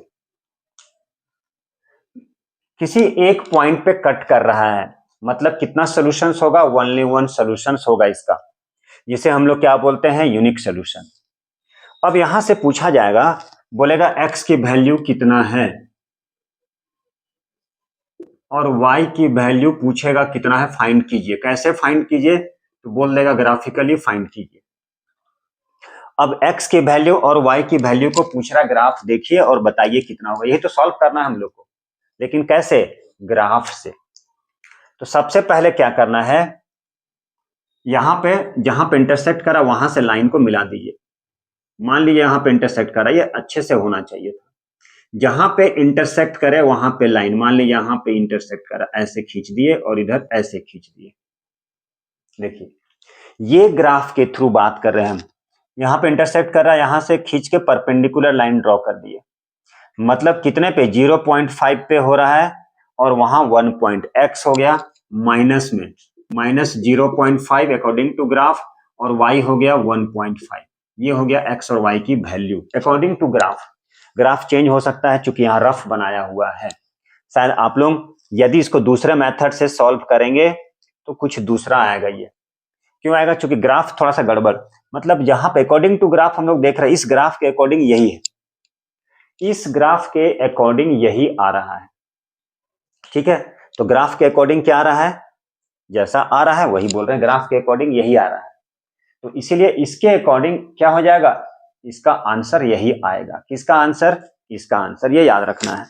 किसी एक पॉइंट पे कट कर रहा है। मतलब कितना सॉल्यूशंस होगा, ओनली वन सॉल्यूशंस होगा इसका, जिसे हम लोग क्या बोलते हैं, यूनिक सॉल्यूशन। अब यहां से पूछा जाएगा, बोलेगा x की वैल्यू कितना है और y की वैल्यू पूछेगा कितना है, फाइंड कीजिए। कैसे फाइंड कीजिए, तो बोल देगा ग्राफिकली फाइंड कीजिए। अब x की वैल्यू और y की वैल्यू को पूछ रहा, ग्राफ देखिए और बताइए कितना होगा। यही तो सॉल्व करना है हम लोग को, लेकिन कैसे, ग्राफ से। तो सबसे पहले क्या करना है, यहां पे जहां पे इंटरसेक्ट करा वहां से लाइन को मिला दीजिए। मान लीजिए यहां पे इंटरसेक्ट करा, ये अच्छे से होना चाहिए था। जहां पे इंटरसेक्ट करे वहां पे लाइन, मान लीजिए यहां पे इंटरसेक्ट करा, ऐसे खींच दिए और इधर ऐसे खींच दिए। देखिए ये ग्राफ के थ्रू बात कर रहे हैं हम। यहां पे इंटरसेक्ट कर रहा है, यहां से खींच के परपेंडिकुलर लाइन ड्रॉ कर दिए। मतलब कितने पे, 0.5 पे हो रहा है, और वहां 1 पॉइंट x हो गया माइनस में, -0.5 अकॉर्डिंग टू ग्राफ, और y हो गया 1.5। ये हो गया x और y की value according to graph. Graph change हो सकता है चूंकि यहाँ रफ बनाया हुआ है। शायद आप लोग यदि इसको दूसरे मेथड से सॉल्व करेंगे तो कुछ दूसरा आएगा। ये क्यों आएगा, चूंकि ग्राफ थोड़ा सा गड़बड़, मतलब जहां पे अकॉर्डिंग टू ग्राफ हम लोग देख रहे हैं, इस ग्राफ के अकॉर्डिंग यही है, इस ग्राफ के अकॉर्डिंग यही आ रहा है, ठीक है। तो ग्राफ के अकॉर्डिंग क्या आ रहा है, जैसा आ रहा है वही बोल रहे हैं, ग्राफ के अकॉर्डिंग यही आ रहा है। तो इसीलिए इसके अकॉर्डिंग क्या हो जाएगा, इसका आंसर यही आएगा। किसका आंसर, इसका आंसर, ये याद रखना है।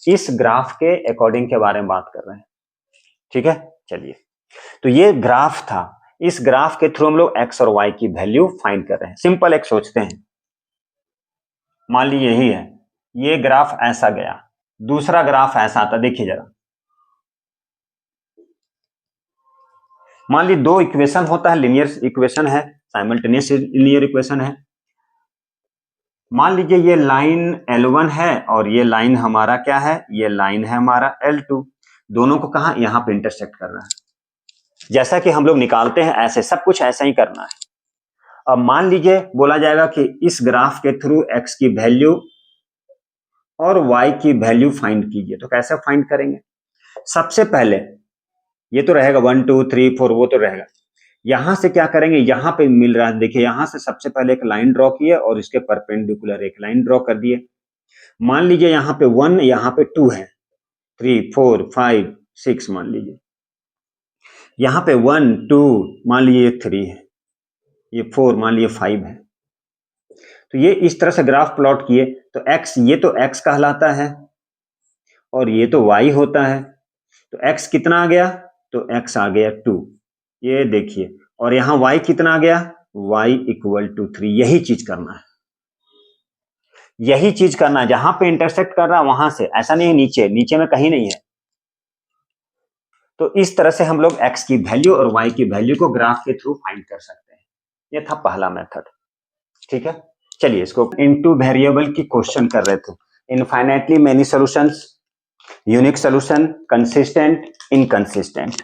इस ग्राफ के अकॉर्डिंग के बारे में बात कर रहे हैं, ठीक है। चलिए तो ये ग्राफ था, इस ग्राफ के थ्रू हम लोग x और y की वैल्यू फाइंड कर रहे हैं। सिंपल एक सोचते हैं, मान लीजिए यही है, ये ग्राफ ऐसा गया, दूसरा ग्राफ ऐसा आता, देखिए जरा, मान लीजिए दो इक्वेशन होता है, लीनियर इक्वेशन है, साइमल्टेनियस लीनियर इक्वेशन है। मान लीजिए ये लाइन L1 है और ये लाइन हमारा क्या है, ये लाइन है हमारा L2। दोनों को कहा, यहां पे इंटरसेक्ट करना है। जैसा कि हम लोग निकालते हैं ऐसे, सब कुछ ऐसा ही करना है। अब मान लीजिए बोला जाएगा कि इस ग्राफ के थ्रू x की वैल्यू और y की वैल्यू फाइंड कीजिए। तो कैसे फाइंड करेंगे, सबसे पहले ये तो रहेगा 1 2 3 4, वो तो रहेगा। यहां से क्या करेंगे, यहां पे मिल रहा है, देखिए यहां से सबसे पहले एक लाइन ड्रॉ किए और इसके परपेंडिकुलर एक लाइन ड्रॉ कर दिए। मान लीजिए यहाँ पे 1, यहाँ पे 2 है, 3 4 5 6, मान लीजिए यहाँ पे 1 2, मान लीजिए 3 है, ये 4, मान लीजिए 5 है। तो ये इस तरह से ग्राफ प्लॉट किए तो x, ये तो x कहलाता है और ये तो y होता है। तो x कितना आ गया, तो x आ गया 2, ये देखिए। और यहाँ y कितना आ गया, y = 3। यही चीज करना है, यही चीज करना है, जहां पे इंटरसेक्ट कर रहा है वहां से, ऐसा नहीं है नीचे, नीचे में कहीं नहीं है। तो इस तरह से हम लोग x की वैल्यू और y की वैल्यू को ग्राफ के थ्रू फाइंड कर सकते हैं। ये था पहला मेथड। ठीक है, चलिए इसको इनटू वेरिएबल की क्वेश्चन कर रहे थे। Infinitely many solutions, unique solution, consistent, inconsistent.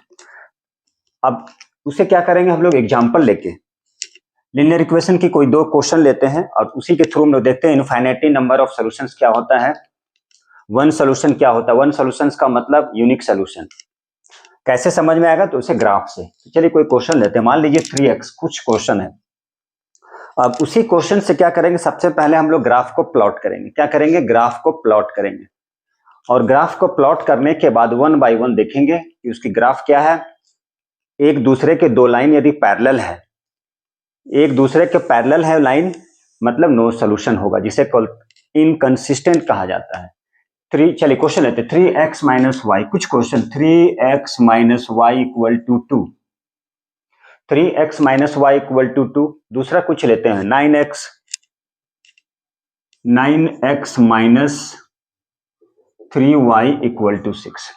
अब उसे क्या करेंगे हम लोग, एग्जांपल लेके लीनियर इक्वेशन की कोई दो क्वेश्चन लेते हैं और उसी के थ्रू हम लोग देखते हैं इनफाइनाइटली नंबर ऑफ सॉल्यूशंस क्या होता है, वन सॉल्यूशन क्या होता है। वन सॉल्यूशंस का मतलब यूनिक सॉल्यूशन। कैसे समझ में आएगा, तो उसे ग्राफ से। तो चलिए कोई क्वेश्चन लेते हैं, मान लीजिए 3x कुछ क्वेश्चन है। अब उसी क्वेश्चन से क्या करेंगे, सबसे पहले हम लोग ग्राफ को प्लॉट करेंगे। क्या करेंगे, ग्राफ को प्लॉट करेंगे। और ग्राफ को प्लॉट करने के बाद वन बाय वन देखेंगे कि उसकी ग्राफ क्या है। एक दूसरे के दो लाइन यदि पैरेलल है, एक दूसरे के पैरेलल है लाइन, मतलब नो सॉल्यूशन होगा, जिसे इनकंसिस्टेंट कहा जाता है। चलिए क्वेश्चन लेते हैं, 3x माइनस वाई। कुछ question 3x minus y equal to 2, 3x minus y equal to 2। दूसरा कुछ लेते हैं 9x minus 3y equal to 6।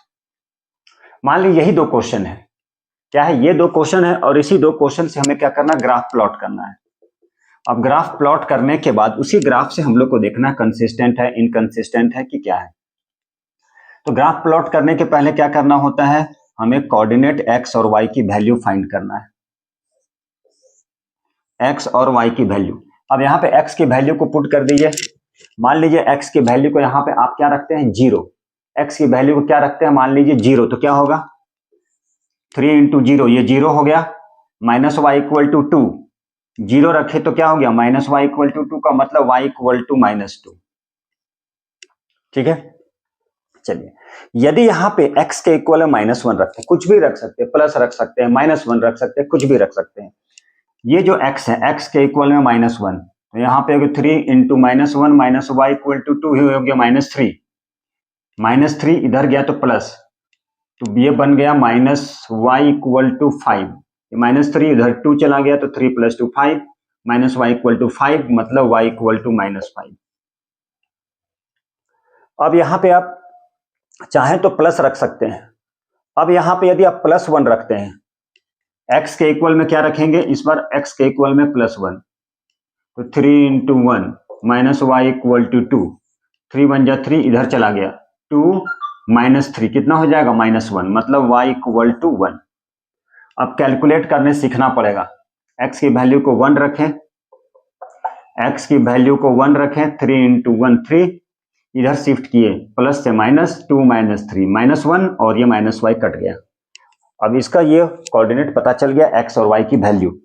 मान लीजिए यही दो क्वेश्चन है। क्या है, ये दो क्वेश्चन है और इसी दो क्वेश्चन से हमें क्या करना, ग्राफ प्लॉट करना है। अब ग्राफ प्लॉट करने के बाद उसी ग्राफ से हम लोग को देखना कंसिस्टेंट है, इनकंसिस्टेंट है कि क्या है। तो ग्राफ प्लॉट करने के पहले क्या करना होता है, हमें कोऑर्डिनेट x और y की वैल्यू फाइंड करना है, x और y की वैल्यू। अब यहाँ पे x की वैल्यू को पुट कर दीजिए। मान लीजिए x की वैल्यू को यहाँ पे आप क्या रखते हैं, 0। x की वैल्यू को क्या रखते हैं, मान लीजिए 0, तो क्या होगा 3 इंटू 0, ये 0 हो गया। माइनस वाई इक्वल टू 2, 0 रखे तो क्या हो गया, माइनस वाई इक्वल टू 2 का मतलब y इक्वल टू -2। ठीक है, चलिए यदि यहाँ पे x के इक्वल में -1 रखते हैं, कुछ भी रख सकते हैं, प्लस रख सकते हैं, -1 रख सकते हैं, कुछ भी रख सकते हैं। ये जो x है, x के इक्वल में -1, तो यहाँ पे 3 into -1 minus y equal to 2 हो गया -3। -3 इधर गया तो प्लस, तो ये बन गया -y इक्वल टू 5। -3 इधर 2 चला गया तो 3 + 2 5, -y इक्वल टू 5 मतलब y इक्वल टू -5। अब यहाँ पे आप चाहे तो प्लस रख सकते हैं। अब यहाँ पे यदि आप +1 रखते हैं, x के इक्वल में क्या रखेंगे, इस बार x के इक्वल में +1, तो 3 into 1 minus y equal to 2, 3 1 जा 3 इधर चला गया, 2 -3 कितना हो जाएगा, -1 मतलब y इक्वल टू 1। अब कैलकुलेट करने सीखना पड़ेगा। x की वैल्यू को 1 रखें, x की वैल्यू को 1 रखें, 3 इंटू 1 3, इधर शिफ्ट किए प्लस से माइनस, 2 -3 -1 और ये -y कट गया। अब इसका ये कोऑर्डिनेट पता चल गया x और y की वैल्यू।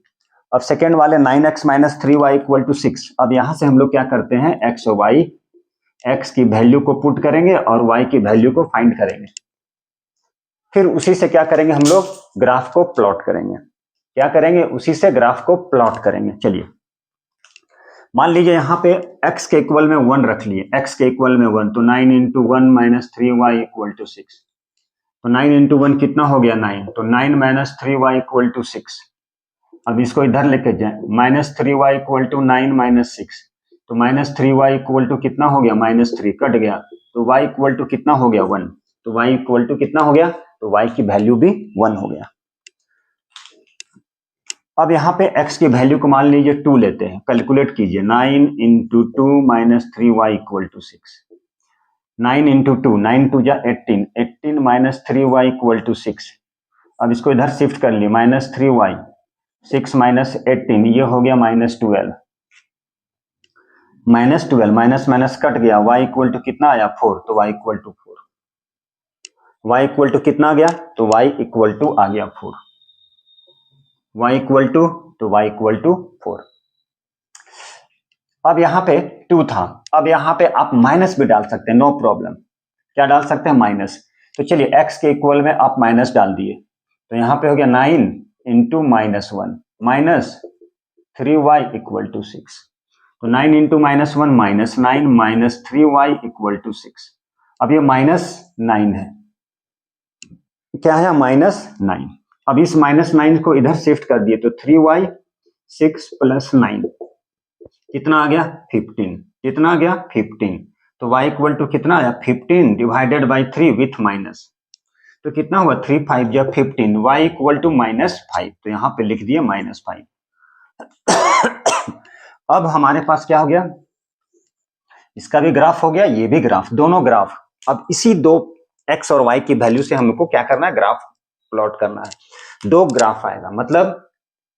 अब सेकेंड वाले 9x minus 3y equal to 6। अब यहां से हम लोग क्या करते हैं, x और y, x की वैल्यू को पुट करेंगे और y की वैल्यू को फाइंड करेंगे। फिर उसी से क्या करेंगे, हम लोग ग्राफ को प्लॉट करेंगे। क्या करेंगे, उसी से ग्राफ को प्लॉट करेंगे। चलिए मान लीजिए यहाँ पे x के इक्वल में 1 रख लिए, x के इक्वल में 1, तो 9 into 1 minus 3y equal to 6। तो 9 इंटू 1 कितना हो गया, 9, तो 9 माइनस 3y इक्वल टू 6। अब इसको इधर लेके जाए, -3y इक्वल टू 9 माइनस 6, तो -3y इक्वल टू कितना हो गया, -3 कट गया, तो y इक्वल टू कितना हो गया, 1। तो y इक्वल टू कितना हो गया, तो y की वैल्यू भी 1 हो गया। अब यहाँ पे x की वैल्यू को मान लीजिए 2 लेते हैं, कैलकुलेट कीजिए, 9 into 2 minus 3y equal to 6, 9 into 2, 9 2 जा 18, 18 माइनस 3y इक्वल टू 6। अब इसको इधर शिफ्ट कर लिए, -3y, 6 माइनस 18, ये हो गया -12, -12 माइनस माइनस कट गया, y इक्वल टू कितना आया, 4, तो y equal to 4, y equal to कितना आ गया, तो y इक्वल टू आ गया 4, y इक्वल टू, तो y इक्वल टू 4। अब यहाँ पे 2 था, अब यहाँ पे आप माइनस भी डाल सकते हैं, नो प्रॉब्लम। क्या डाल सकते हैं, माइनस। तो चलिए x के इक्वल में आप माइनस डाल दिए, तो यहाँ पे हो गया 9 into -1 minus 3y equal to 6, तो 9 into -1 -9 minus 3y equal to 6। अब ये -9 है, क्या है, -9। अब इस -9 को इधर शिफ्ट कर दिए, तो 3y 6 + 9 कितना आ गया, 15। कितना आ गया 15। तो y इक्वल टू कितना आया 15 डिवाइडेड बाई 3 विथ माइनस, तो कितना हुआ 3 5 या 15, y इक्वल टू -5, तो यहाँ पे लिख दिए -5। अब हमारे पास क्या हो गया, इसका भी ग्राफ हो गया, ये भी ग्राफ, दोनों ग्राफ। अब इसी दो x और y की वैल्यू से हमको क्या करना है, ग्राफ प्लॉट करना है। दो ग्राफ आएगा, मतलब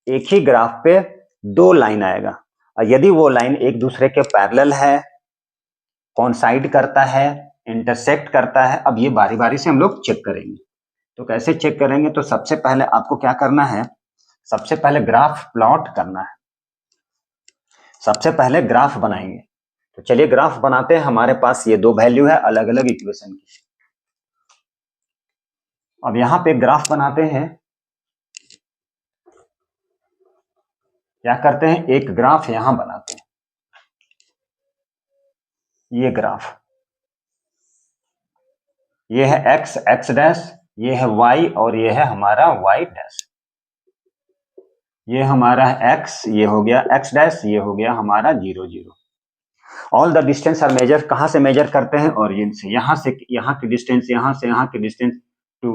एक ही ग्राफ पे दो लाइन आएगा, और यदि वो लाइन एक दूसरे के पैरेलल है, कॉन्साइड करता है, इंटरसेक्ट करता है, अब ये बारी बारी से हम लोग चेक करेंगे। तो कैसे चेक करेंगे, तो सबसे पहले आपको क्या करना है, सबसे पहले ग्राफ प्लॉट करना है, सबसे पहले ग्राफ बनाएंगे। तो चलिए ग्राफ बनाते हैं। हमारे पास ये दो वैल्यू है अलग अलग इक्वेशन की। अब यहां पे ग्राफ बनाते हैं, क्या करते हैं, एक ग्राफ यहां बनाते हैं, ये ग्राफ, ये है x x डैश, ये है y और ये है हमारा y डैश। ये हमारा x, ये हो गया x डैश, ये हो गया हमारा 0 0। All the distance are measure, कहां से मेजर करते हैं, ओरिजिन से। यहां से यहां की डिस्टेंस, यहां से यहां की डिस्टेंस 2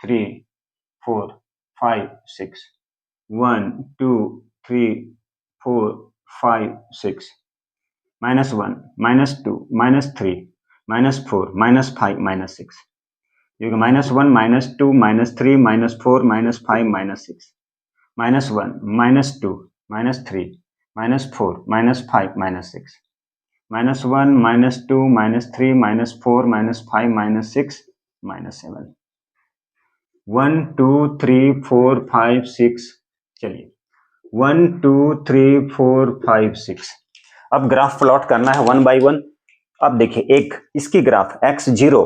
3 4 5 6, 1 2 3 4 5 6, -1 -2 -3 -4 -5 -6, ये -1 -2 -3 -4 -5 -6, -1 -2 -3 -4 -5 -6, -1 -2 -3 -4 -5 -6 -7, 1 2 3 4 5 6, चलिए 1 2 3 4 5 6। अब ग्राफ प्लॉट करना है 1 बाई 1। अब देखिए, एक इसकी graph x0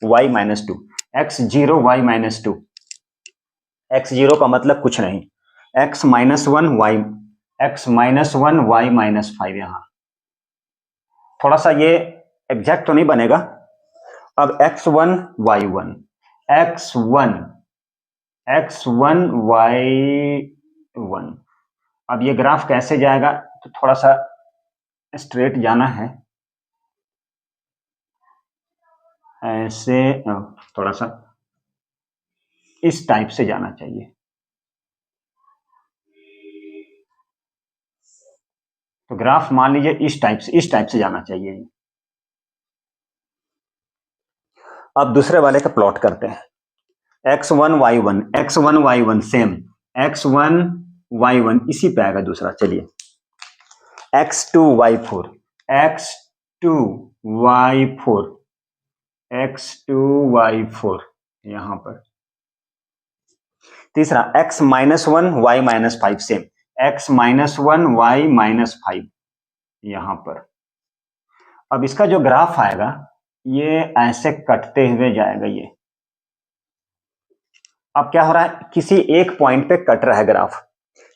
y -2, x0 y -2, x0 का मतलब कुछ नहीं, x -1 y, x -1 y -5। यहां थोड़ा सा ये एग्जैक्ट तो नहीं बनेगा। अब x1 y1, x1 x1 y1। अब ये ग्राफ कैसे जाएगा, तो थोड़ा सा स्ट्रेट जाना है, ऐसे थोड़ा सा इस टाइप से जाना चाहिए। तो ग्राफ मान लीजिए इस टाइप से जाना चाहिए। अब दूसरे वाले का प्लॉट करते हैं, x1 y1, x1 y1 same, x1 y1 इसी पे आएगा दूसरा। चलिए x2 y4, x2 y4, x2 y4 यहां पर। तीसरा x -1 y -5 same, x -1 y -5 यहां पर। अब इसका जो ग्राफ आएगा ये ऐसे कटते हुए जाएगा। ये अब क्या हो रहा है, किसी एक पॉइंट पे कट रहा है ग्राफ,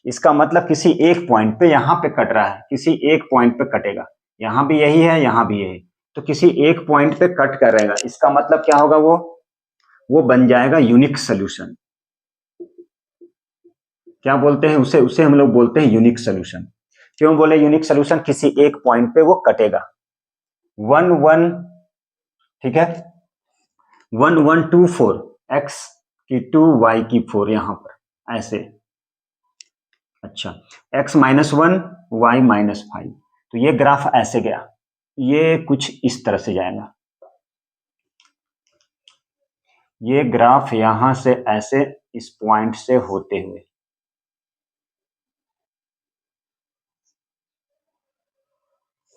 इसका मतलब किसी एक पॉइंट पे यहां पे कट रहा है, किसी एक पॉइंट पे कटेगा, यहां भी यही है, यहां भी यही, तो किसी एक पॉइंट पे कट कर रहेगा। इसका मतलब क्या होगा, वो बन जाएगा यूनिक सोल्यूशन। क्या बोलते हैं उसे, उसे हम लोग बोलते हैं यूनिक सोल्यूशन। क्यों बोले यूनिक सोल्यूशन, किसी एक पॉइंट पे वो कटेगा। 1 1, ठीक है, 1 1 2 4, x की 2 y की 4 यहां पर ऐसे। अच्छा, x -1 y -5, तो ये ग्राफ ऐसे गया, ये कुछ इस तरह से जाएगा। ये ग्राफ यहां से ऐसे इस पॉइंट से होते हुए,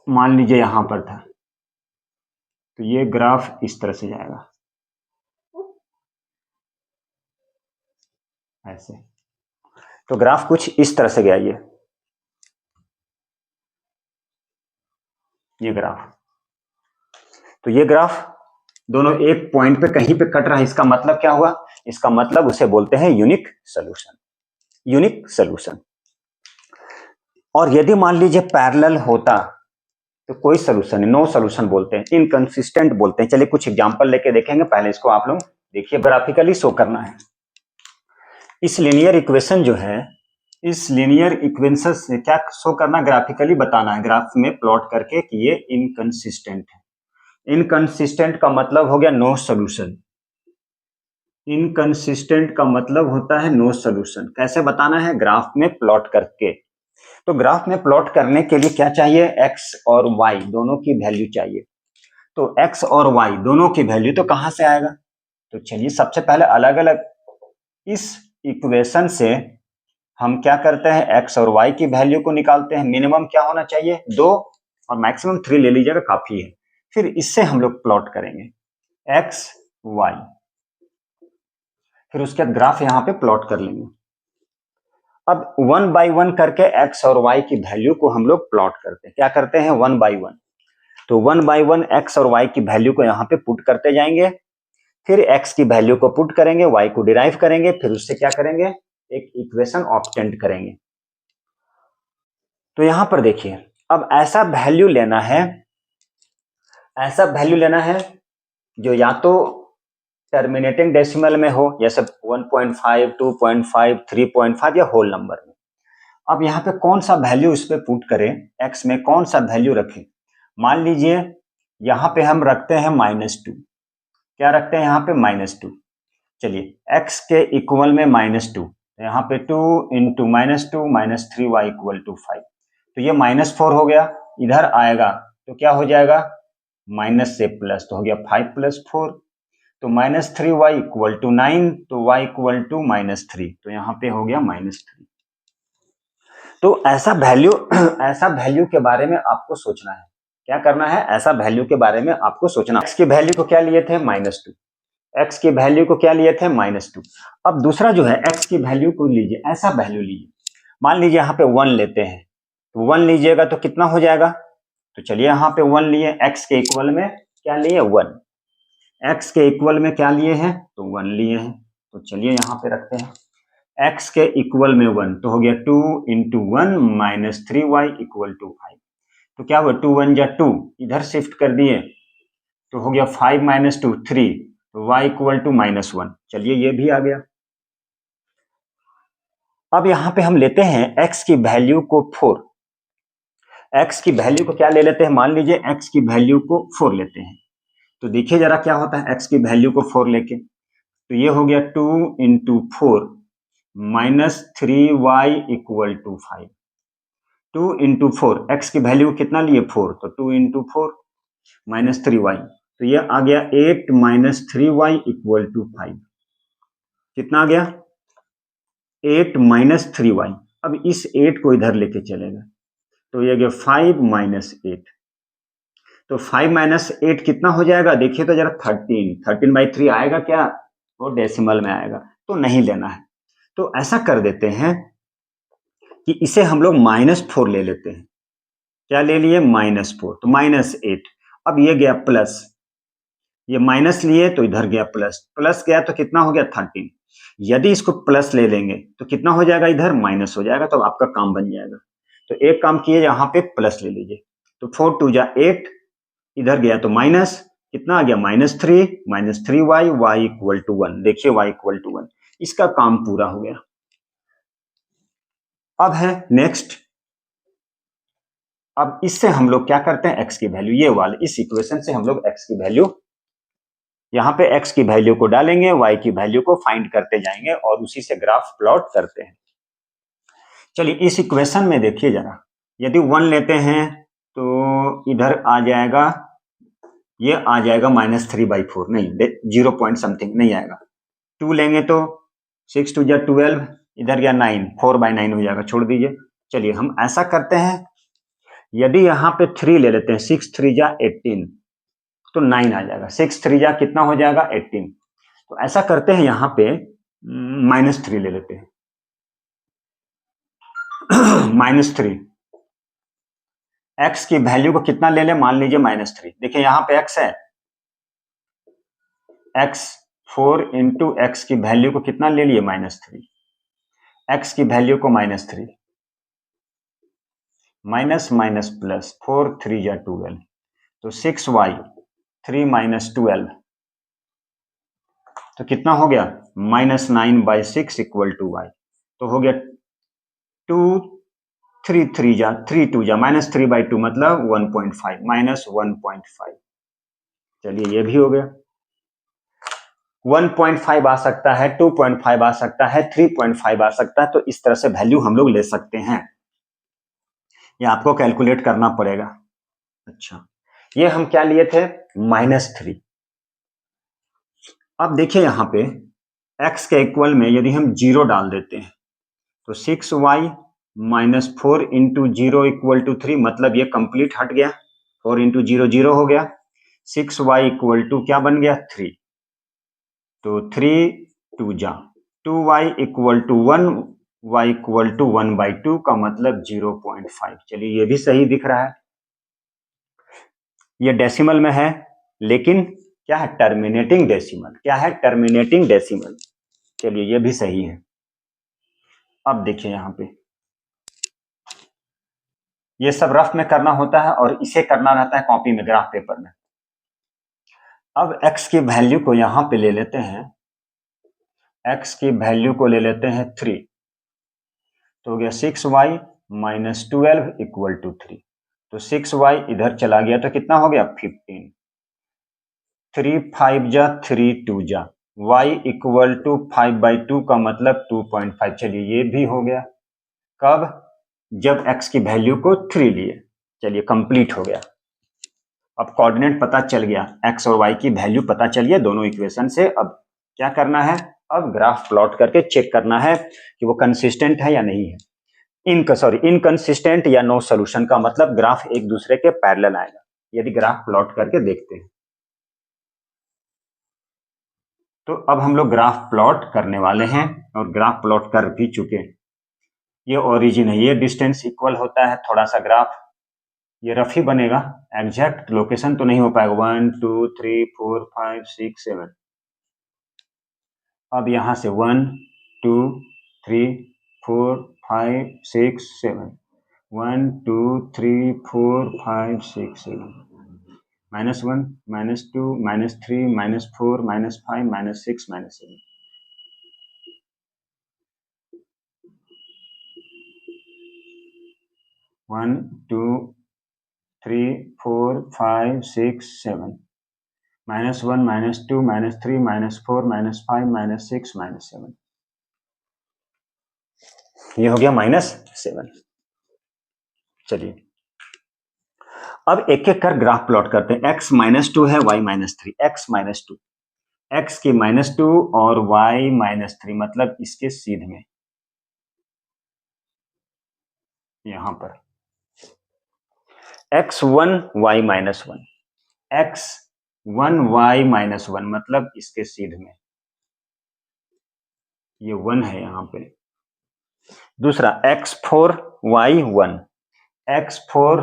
मान लीजिए यहां पर था, तो ये ग्राफ इस तरह से जाएगा ऐसे। तो ग्राफ कुछ इस तरह से गया, ये ग्राफ। तो ये ग्राफ दोनों एक पॉइंट पे कहीं पे कट रहा है, इसका मतलब क्या हुआ, इसका मतलब उसे बोलते हैं यूनिक सोल्यूशन, यूनिक सोल्यूशन। और यदि मान लीजिए पैरेलल होता तो कोई सोल्यूशन नहीं, नो सोल्यूशन बोलते हैं, इनकंसिस्टेंट बोलते हैं। चलिए कुछ एग्जांपल लेके देखेंगे, पहले इसको आप लोग देखिए, ग्राफिकली शो करना है। इस लीनियर इक्वेशन जो है, इस लीनियर इक्वेशन से क्या शो करना, ग्राफिकली बताना है, ग्राफ में प्लॉट करके कि ये इनकंसिस्टेंट है। इनकंसिस्टेंट का मतलब हो गया नो सोल्यूशन। इनकंसिस्टेंट का मतलब होता है नो सोल्यूशन। कैसे बताना है, ग्राफ में प्लॉट करके। तो ग्राफ में प्लॉट करने के लिए क्या चाहिए, एक्स और वाई दोनों की वैल्यू चाहिए। तो एक्स और वाई दोनों की वैल्यू तो कहां से आएगा, तो चलिए सबसे पहले अलग अलग इस इक्वेशन से हम क्या करते हैं, एक्स और वाई की वैल्यू को निकालते हैं। मिनिमम क्या होना चाहिए, 2 और मैक्सिमम 3 ले लीजिएगा, काफी है। फिर इससे हम लोग प्लॉट करेंगे एक्स वाई, फिर उसके बाद ग्राफ यहां पे प्लॉट कर लेंगे। अब 1 बाई 1 करके एक्स और वाई की वैल्यू को हम लोग प्लॉट करते हैं। क्या करते हैं, 1 बाई 1। तो 1 बाई 1 एक्स और वाई की वैल्यू को यहाँ पे पुट करते जाएंगे, फिर एक्स की वैल्यू को पुट करेंगे, वाई को डिराइव करेंगे, फिर उससे क्या करेंगे, एक इक्वेशन ऑब्टेंड करेंगे। तो यहां पर देखिए, अब ऐसा वैल्यू लेना है, ऐसा वैल्यू लेना है जो या तो टर्मिनेटिंग डेसिमल में हो, जैसे 1.5, 2.5, 3.5 या होल नंबर में। अब यहाँ पे कौन सा वैल्यू इस पे पुट करें, एक्स में कौन सा वैल्यू रखें। मान लीजिए यहाँ पे हम रखते हैं -2। क्या रखते हैं यहाँ पे, -2। चलिए x के इक्वल में -2, यहाँ पे 2 इंटू -2 -3y इक्वल टू 5। तो ये -4 हो गया, इधर आएगा तो क्या हो जाएगा, माइनस से प्लस, तो हो गया 5 + 4। तो -3y इक्वल टू 9, तो y इक्वल टू -3, तो यहाँ पे हो गया -3। तो ऐसा वैल्यू ऐसा वैल्यू के बारे में आपको सोचना है। क्या करना है, ऐसा वैल्यू के बारे में आपको सोचना। x की वैल्यू को क्या लिए थे, -2। x की वैल्यू को क्या लिए थे, -2। अब दूसरा जो है, x की वैल्यू को लीजिए, ऐसा वैल्यू लीजिए, मान लीजिए यहाँ पे 1 लेते हैं, तो 1 लीजिएगा तो कितना हो जाएगा। तो चलिए यहाँ पे 1 लिए, x के इक्वल में क्या लिए, 1। x के इक्वल में क्या लिए हैं, तो 1 लिए हैं। तो चलिए यहाँ पे रखते हैं, x के इक्वल में 1, तो हो गया 2 इंटू 1 -3y इक्वल टू 5। तो क्या हुआ, 2 1 जा 2, इधर शिफ्ट कर दिए, तो हो गया 5 - 2 3, तो y इक्वल टू -1। चलिए ये भी आ गया। अब यहाँ पे हम लेते हैं x की वैल्यू को 4। x की वैल्यू को क्या ले लेते हैं, मान लीजिए x की वैल्यू को 4 लेते हैं। तो देखिए जरा क्या होता है, x की वैल्यू को 4 लेके, तो ये हो गया 2 into 4 -3y equal to 5। 2 into 4, x की वैल्यू कितना लिए, 4, तो 2 इंटू 4 -3y, तो ये आ गया 8 - 3y इक्वल टू 5। कितना आ गया, 8 - 3y। अब इस 8 को इधर लेके चलेगा, तो ये गया 5 - 8। तो 5 - 8 कितना हो जाएगा, देखिए तो जरा 13। 13/3 आएगा क्या, वो डेसिमल में आएगा, तो नहीं लेना है। तो ऐसा कर देते हैं कि इसे हम लोग -4 ले लेते हैं। क्या ले लिए, -4, तो -8। अब ये गया प्लस, ये माइनस लिए तो इधर गया प्लस, प्लस गया तो कितना हो गया, 13। यदि इसको प्लस ले लेंगे तो कितना हो जाएगा, इधर माइनस हो जाएगा, तो आपका काम बन जाएगा। तो एक काम किए, यहाँ पे प्लस ले लीजिए, तो 4 2 जा 8, इधर गया तो माइनस, कितना आ गया, -3 -3y, y इक्वल टू 1। देखिए y इक्वल टू 1, इसका काम पूरा हो गया। अब है नेक्स्ट, अब इससे हम लोग क्या करते हैं, x की वैल्यू, ये वाले इस इक्वेशन से हम लोग x की वैल्यू, यहाँ पे x की वैल्यू को डालेंगे, y की वैल्यू को फाइंड करते जाएंगे और उसी से ग्राफ प्लॉट करते हैं। चलिए इस इक्वेशन में देखिए जरा, यदि 1 लेते हैं तो इधर आ जाएगा, ये आ जाएगा -3/4, नहीं 0 पॉइंट समथिंग नहीं आएगा। 2 लेंगे तो 6 2 जा 12, इधर गया 9, 4/9 हो जाएगा, छोड़ दीजिए। चलिए हम ऐसा करते हैं, यदि यहाँ पे 3 ले लेते हैं, 6 3 जा 18, तो 9 आ जाएगा। 6 3 जा कितना हो जाएगा, 18। तो ऐसा करते हैं, यहाँ पे -3 ले लेते हैं, -3। x की वैल्यू को कितना ले लें, मान लीजिए -3। देखिए यहाँ पे x है, x 4 इंटू एक्स की वैल्यू को कितना ले लिए, -3। x की वैल्यू को -3, माइनस माइनस प्लस, 4 3 जा 12, तो 6y 3 - 12, तो कितना हो गया, -9/6 इक्वल टू y। तो हो गया 2 3 3 जा 3 2 जा -3/2 मतलब 1.5 -1.5। चलिए ये भी हो गया। 1.5 आ सकता है, 2.5 आ सकता है, 3.5 आ सकता है। तो इस तरह से वैल्यू हम लोग ले सकते हैं। ये आपको कैलकुलेट करना पड़ेगा। अच्छा, ये हम क्या लिए थे? -3। अब देखिए यहां पे x के इक्वल में यदि हम 0 डाल देते हैं तो 6y -4 इंटू 0 इक्वल टू 3, मतलब ये कंप्लीट हट गया। 4 इंटू 0 0 हो गया। 6y इक्वल टू क्या बन गया? 3। तो 3 2 जा 2y equal to 1, y equal to 1/2 का मतलब 0.5। चलिए ये भी सही दिख रहा है। ये डेसिमल में है, लेकिन क्या है? Terminating decimal. क्या है? Terminating decimal. चलिए ये भी सही है। अब देखिए यहां पे ये सब रफ में करना होता है और इसे करना रहता है कॉपी में, ग्राफ पेपर में। अब x की वैल्यू को यहां पे ले लेते हैं, x की वैल्यू को ले लेते हैं 3। तो हो गया 6y -12 इक्वल टू 3। तो 6y इधर चला गया तो कितना हो गया? 15। 3 5 जा 3 2 जा y इक्वल टू 5/2 का मतलब 2.5। चलिए ये भी हो गया। कब? जब x की वैल्यू को 3 लिए। चलिए कंप्लीट हो गया। अब कोऑर्डिनेट पता चल गया, x और y की वैल्यू पता चलिए दोनों इक्वेशन से। अब क्या करना है? अब ग्राफ प्लॉट करके चेक करना है कि वो कंसिस्टेंट है या नहीं है। इनकंसिस्टेंट या नो सोल्यूशन का मतलब ग्राफ एक दूसरे के पैरेलल आएगा यदि ग्राफ प्लॉट करके देखते हैं। तो अब हम लोग ग्राफ प्लॉट करने वाले हैं और ग्राफ प्लॉट कर भी चुके हैं। ये ओरिजिन है, ये डिस्टेंस इक्वल होता है। थोड़ा सा ग्राफ ये रफ ही बनेगा, एग्जैक्ट लोकेशन तो नहीं हो पाएगा। 1 2 3 4 5 6 7। अब यहां से 1 2 3 4 5 6 7, 1 2 3 4 5 6 7, -1 -2 -3 -4 -5 -6 -7। 1 2 3 4 5 6 7, -1 -2 -3 -4 -5 -6 -7। ये हो गया -7। चलिए अब एक एक कर ग्राफ प्लॉट करते हैं। x -2 है, y -3। x -2, x की -2 और y -3 मतलब इसके सीध में यहां पर x1 y -1, x1 y -1 मतलब इसके सीध में ये 1 है यहां पे। दूसरा x4 y1, x4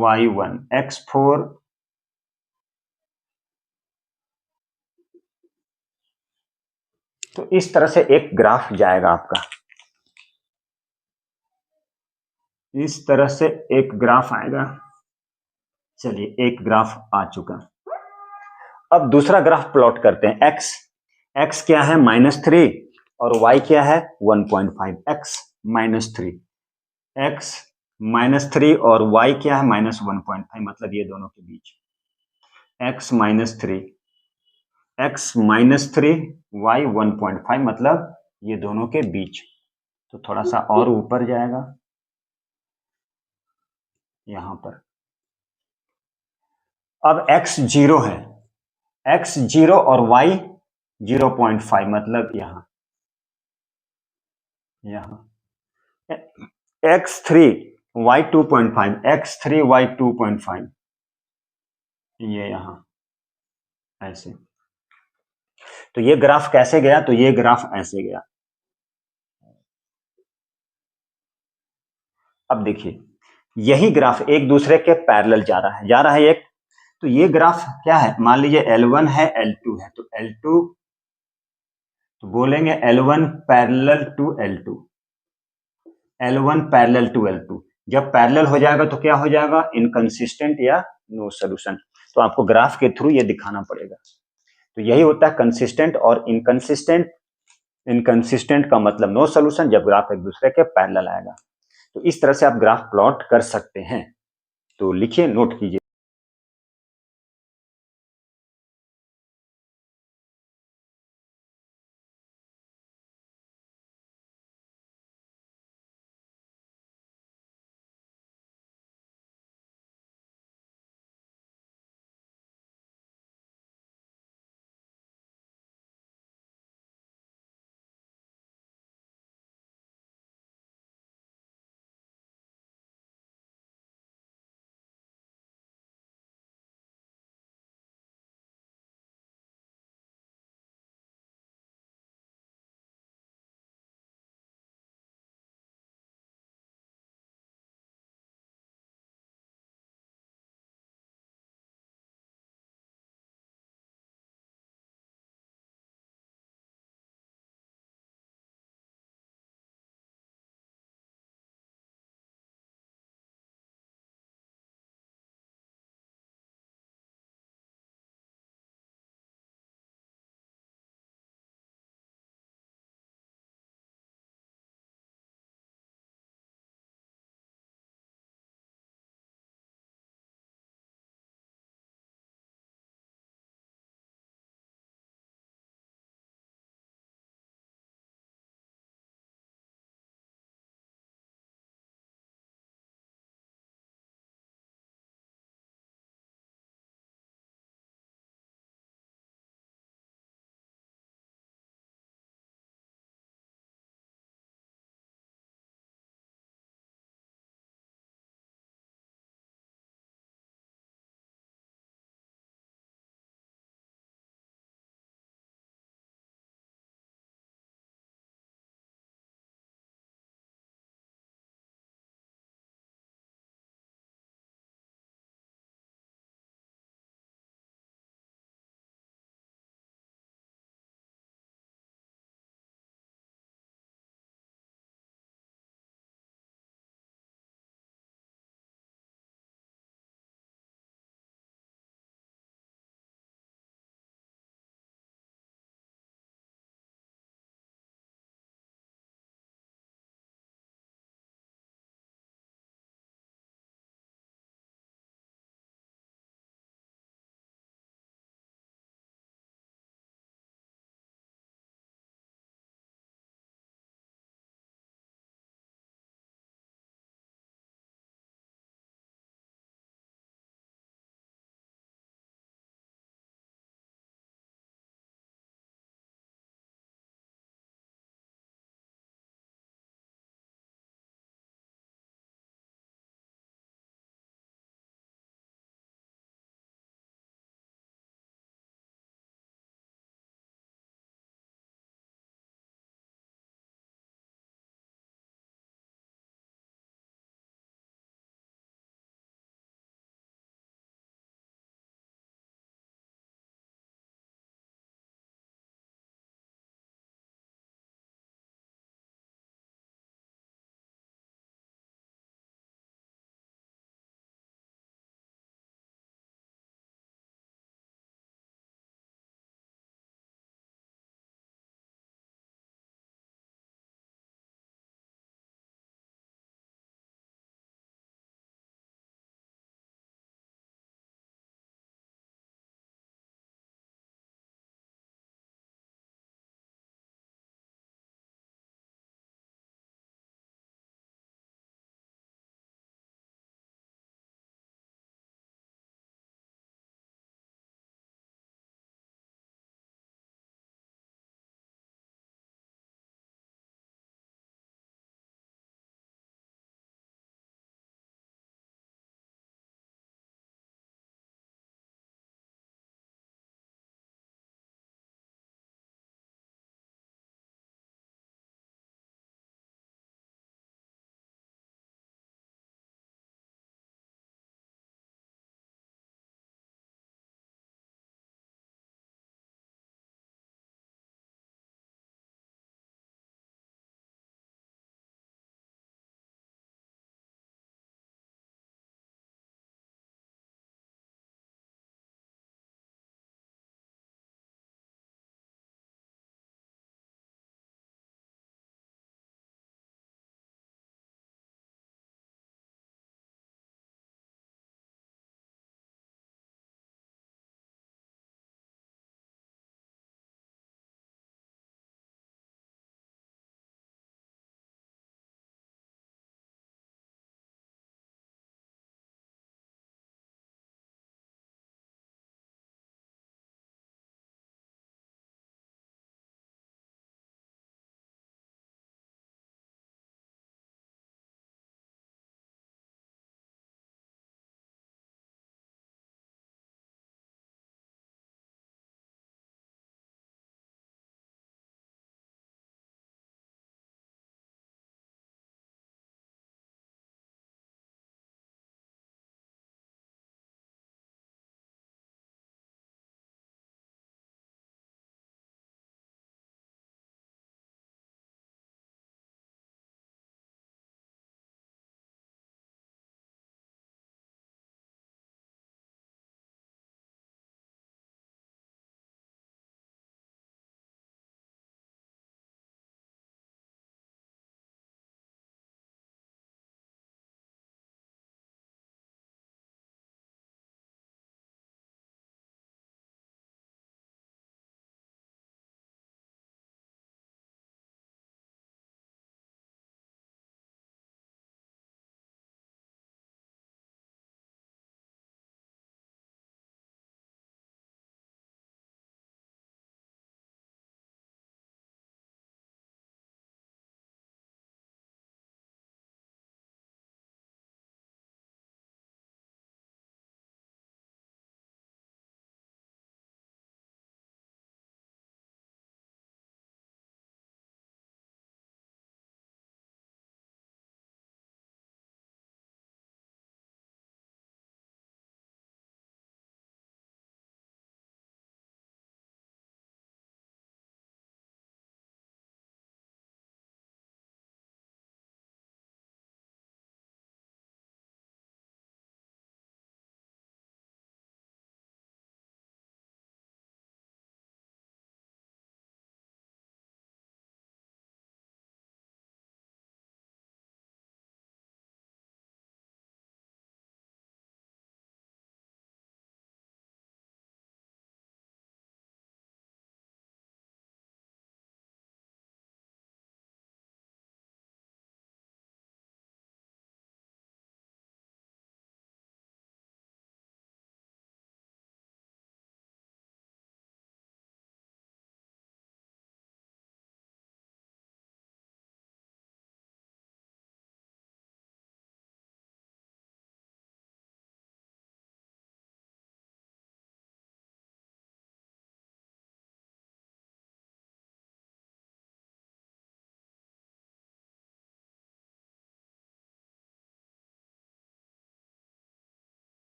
y1, x4 तो इस तरह से एक ग्राफ जाएगा आपका। इस तरह से एक ग्राफ आएगा। चलिए एक ग्राफ आ चुका। अब दूसरा ग्राफ प्लॉट करते हैं। x क्या है? -3 और y क्या है? 1.5। x -3, x -3 और y क्या है? -1.5 मतलब ये दोनों के बीच। x -3 y 1.5 मतलब ये दोनों के बीच। तो थोड़ा सा और ऊपर जाएगा यहां पर। अब x 0 है, x 0 और y 0.5 मतलब यहां x3 y 2.5, x3 y 2.5 ये यहां ऐसे। तो ये ग्राफ कैसे गया? तो ये ग्राफ ऐसे गया। अब देखिए यही ग्राफ एक दूसरे के पैरेलल जा रहा है एक। तो ये ग्राफ क्या है? मान लीजिए L1 है, L2 है। तो L2 तो बोलेंगे L1 parallel to L2, L1 parallel to L2। जब पैरेलल हो जाएगा तो क्या हो जाएगा? इनकंसिस्टेंट या नो सोल्यूशन। तो आपको ग्राफ के थ्रू ये दिखाना पड़ेगा। तो यही होता है कंसिस्टेंट और इनकंसिस्टेंट। इनकंसिस्टेंट का मतलब नो सोल्यूशन, जब ग्राफ एक दूसरे के पैरेलल आएगा। तो इस तरह से आप ग्राफ प्लॉट कर सकते हैं। तो लिखिए, नोट कीजिए।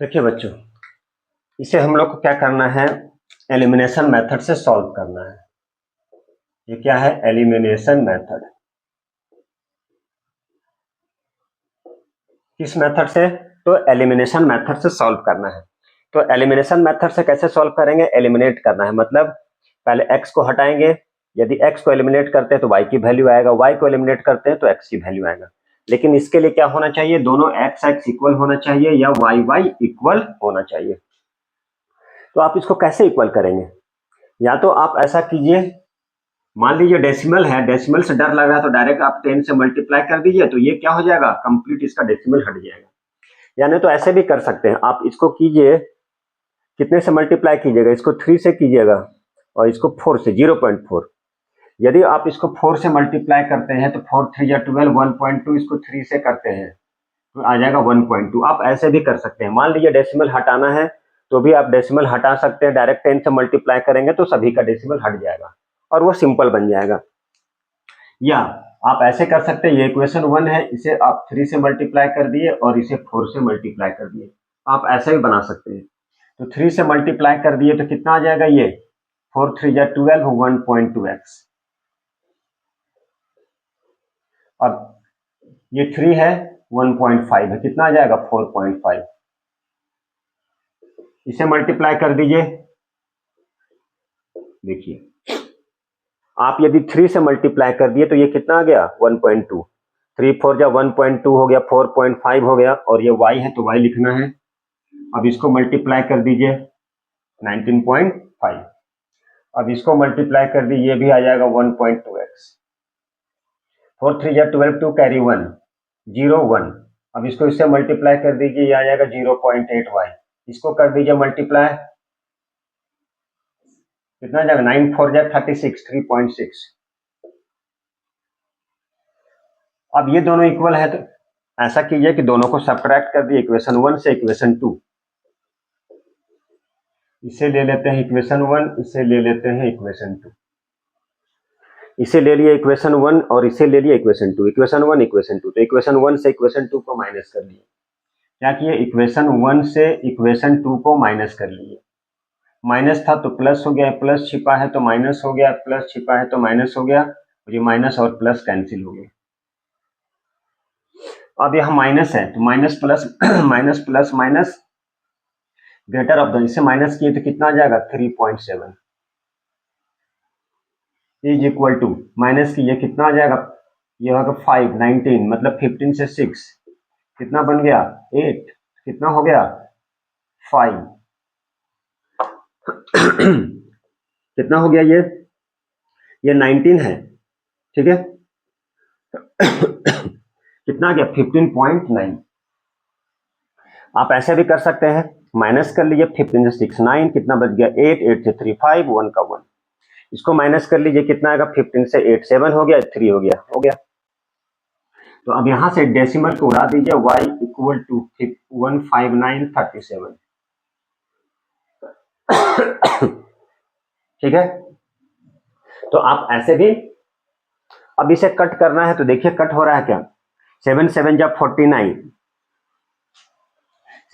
देखिए बच्चों, इसे हम लोग को क्या करना है, एलिमिनेशन मेथड से सॉल्व करना है। ये क्या है, एलिमिनेशन मेथड। किस मेथड से, तो एलिमिनेशन मेथड से सॉल्व करना है। तो एलिमिनेशन मेथड से कैसे सॉल्व करेंगे, एलिमिनेट करना है, मतलब पहले x को हटाएंगे, यदि x को एलिमिनेट करते हैं तो y की वैल्यू आएगा, y को एलिमिनेट करते हैं तो x की वैल्यू आएगा। लेकिन इसके लिए क्या होना चाहिए, दोनों x इक्वल होना चाहिए या y इक्वल होना चाहिए। तो आप इसको कैसे इक्वल करेंगे, या तो आप ऐसा कीजिए, मान लीजिए डेसिमल है, डेसिमल से डर लग रहा है तो डायरेक्ट आप 10 से मल्टीप्लाई कर दीजिए, तो ये क्या हो जाएगा, कंप्लीट इसका डेसिमल हट जाएगा। यानी तो ऐसे भी कर सकते हैं, आप इसको कीजिए, कितने से मल्टीप्लाई कीजिएगा, इसको 3 से कीजिएगा और इसको 4 से, 0.4। यदि आप इसको 4 से मल्टीप्लाई करते हैं तो 4 3 या 12, 1.2, इसको 3 से करते हैं तो आ जाएगा 1.2। आप ऐसे भी कर सकते हैं, मान लीजिए डेसिमल हटाना है तो भी आप डेसिमल हटा सकते हैं, डायरेक्ट 10 से मल्टीप्लाई करेंगे तो सभी का डेसिमल हट जाएगा और वो सिंपल बन जाएगा। या आप ऐसे कर सकते हैं, ये इक्वेशन 1 है, इसे आप 3 से मल्टीप्लाई कर दिए और इसे 4 से मल्टीप्लाई कर दिए, आप ऐसे भी बना सकते हैं। तो 3 से मल्टीप्लाई कर दिए तो कितना आ जाएगा, ये 4 3 या 12, 1.2x। अब ये 3 है, 1.5 है, कितना आ जाएगा, 4.5। इसे मल्टीप्लाई कर दीजिए, देखिए आप यदि 3 से मल्टीप्लाई कर दिए तो ये कितना आ गया, 1.2। 3 4 जा 1.2 हो गया, 4.5 हो गया, और ये y है तो y लिखना है। अब इसको मल्टीप्लाई कर दीजिए, 19.5। अब इसको मल्टीप्लाई कर दी, ये भी आ जाएगा 1.2x। 4 3 या 12, 2 कैरी 1, 0 1। अब इसको इससे मल्टीप्लाई कर दीजिए, ये आ जाएगा 0.8y। इसको कर दीजिए मल्टीप्लाई, कितना जाएगा, 9 4 जा 36, 3.6। अब ये दोनों इक्वल है तो ऐसा कीजिए कि दोनों को सब्ट्रैक्ट कर दिए, इक्वेशन 1 से इक्वेशन 2। इसे ले लेते हैं इक्वेशन 1, इसे ले लेते हैं इक्वेशन 2। इसे ले लिए इक्वेशन 1 और इसे ले लिए इक्वेशन 2, इक्वेशन 1 इक्वेशन 2। तो इक्वेशन 1 से इक्वेशन 2 को माइनस कर लिए, क्या किए, इक्वेशन 1 से इक्वेशन 2 को माइनस कर लिए। माइनस था तो प्लस हो गया, प्लस छिपा है तो माइनस हो गया, प्लस छिपा है तो माइनस हो गया, और ये माइनस और प्लस कैंसिल हो गया। अब यहाँ माइनस है तो minus plus minus plus minus greater of the, इसे माइनस किए तो कितना आ जाएगा, 3.7 इज इक्वल टू, माइनस किए कितना आ जाएगा, ये होगा 5, 19, मतलब 15 से 6 कितना बन गया, 8, कितना हो गया, 5। कितना हो गया, ये 19 है, ठीक है। कितना गया, 15.9। आप ऐसे भी कर सकते हैं, माइनस कर लीजिए, 15 से 6 9, कितना बच गया, 8, 8 से 3 5, 1 का 1। इसको माइनस कर लीजिए, कितना आएगा, 15 से 8 7 हो गया, 3 हो गया, हो गया। तो अब यहां से डेसिमल को उड़ा दीजिए, y इक्वल टू 15937। ठीक है, तो आप ऐसे भी, अब इसे कट करना है तो देखिए कट हो रहा है क्या, 7 7 जा 49,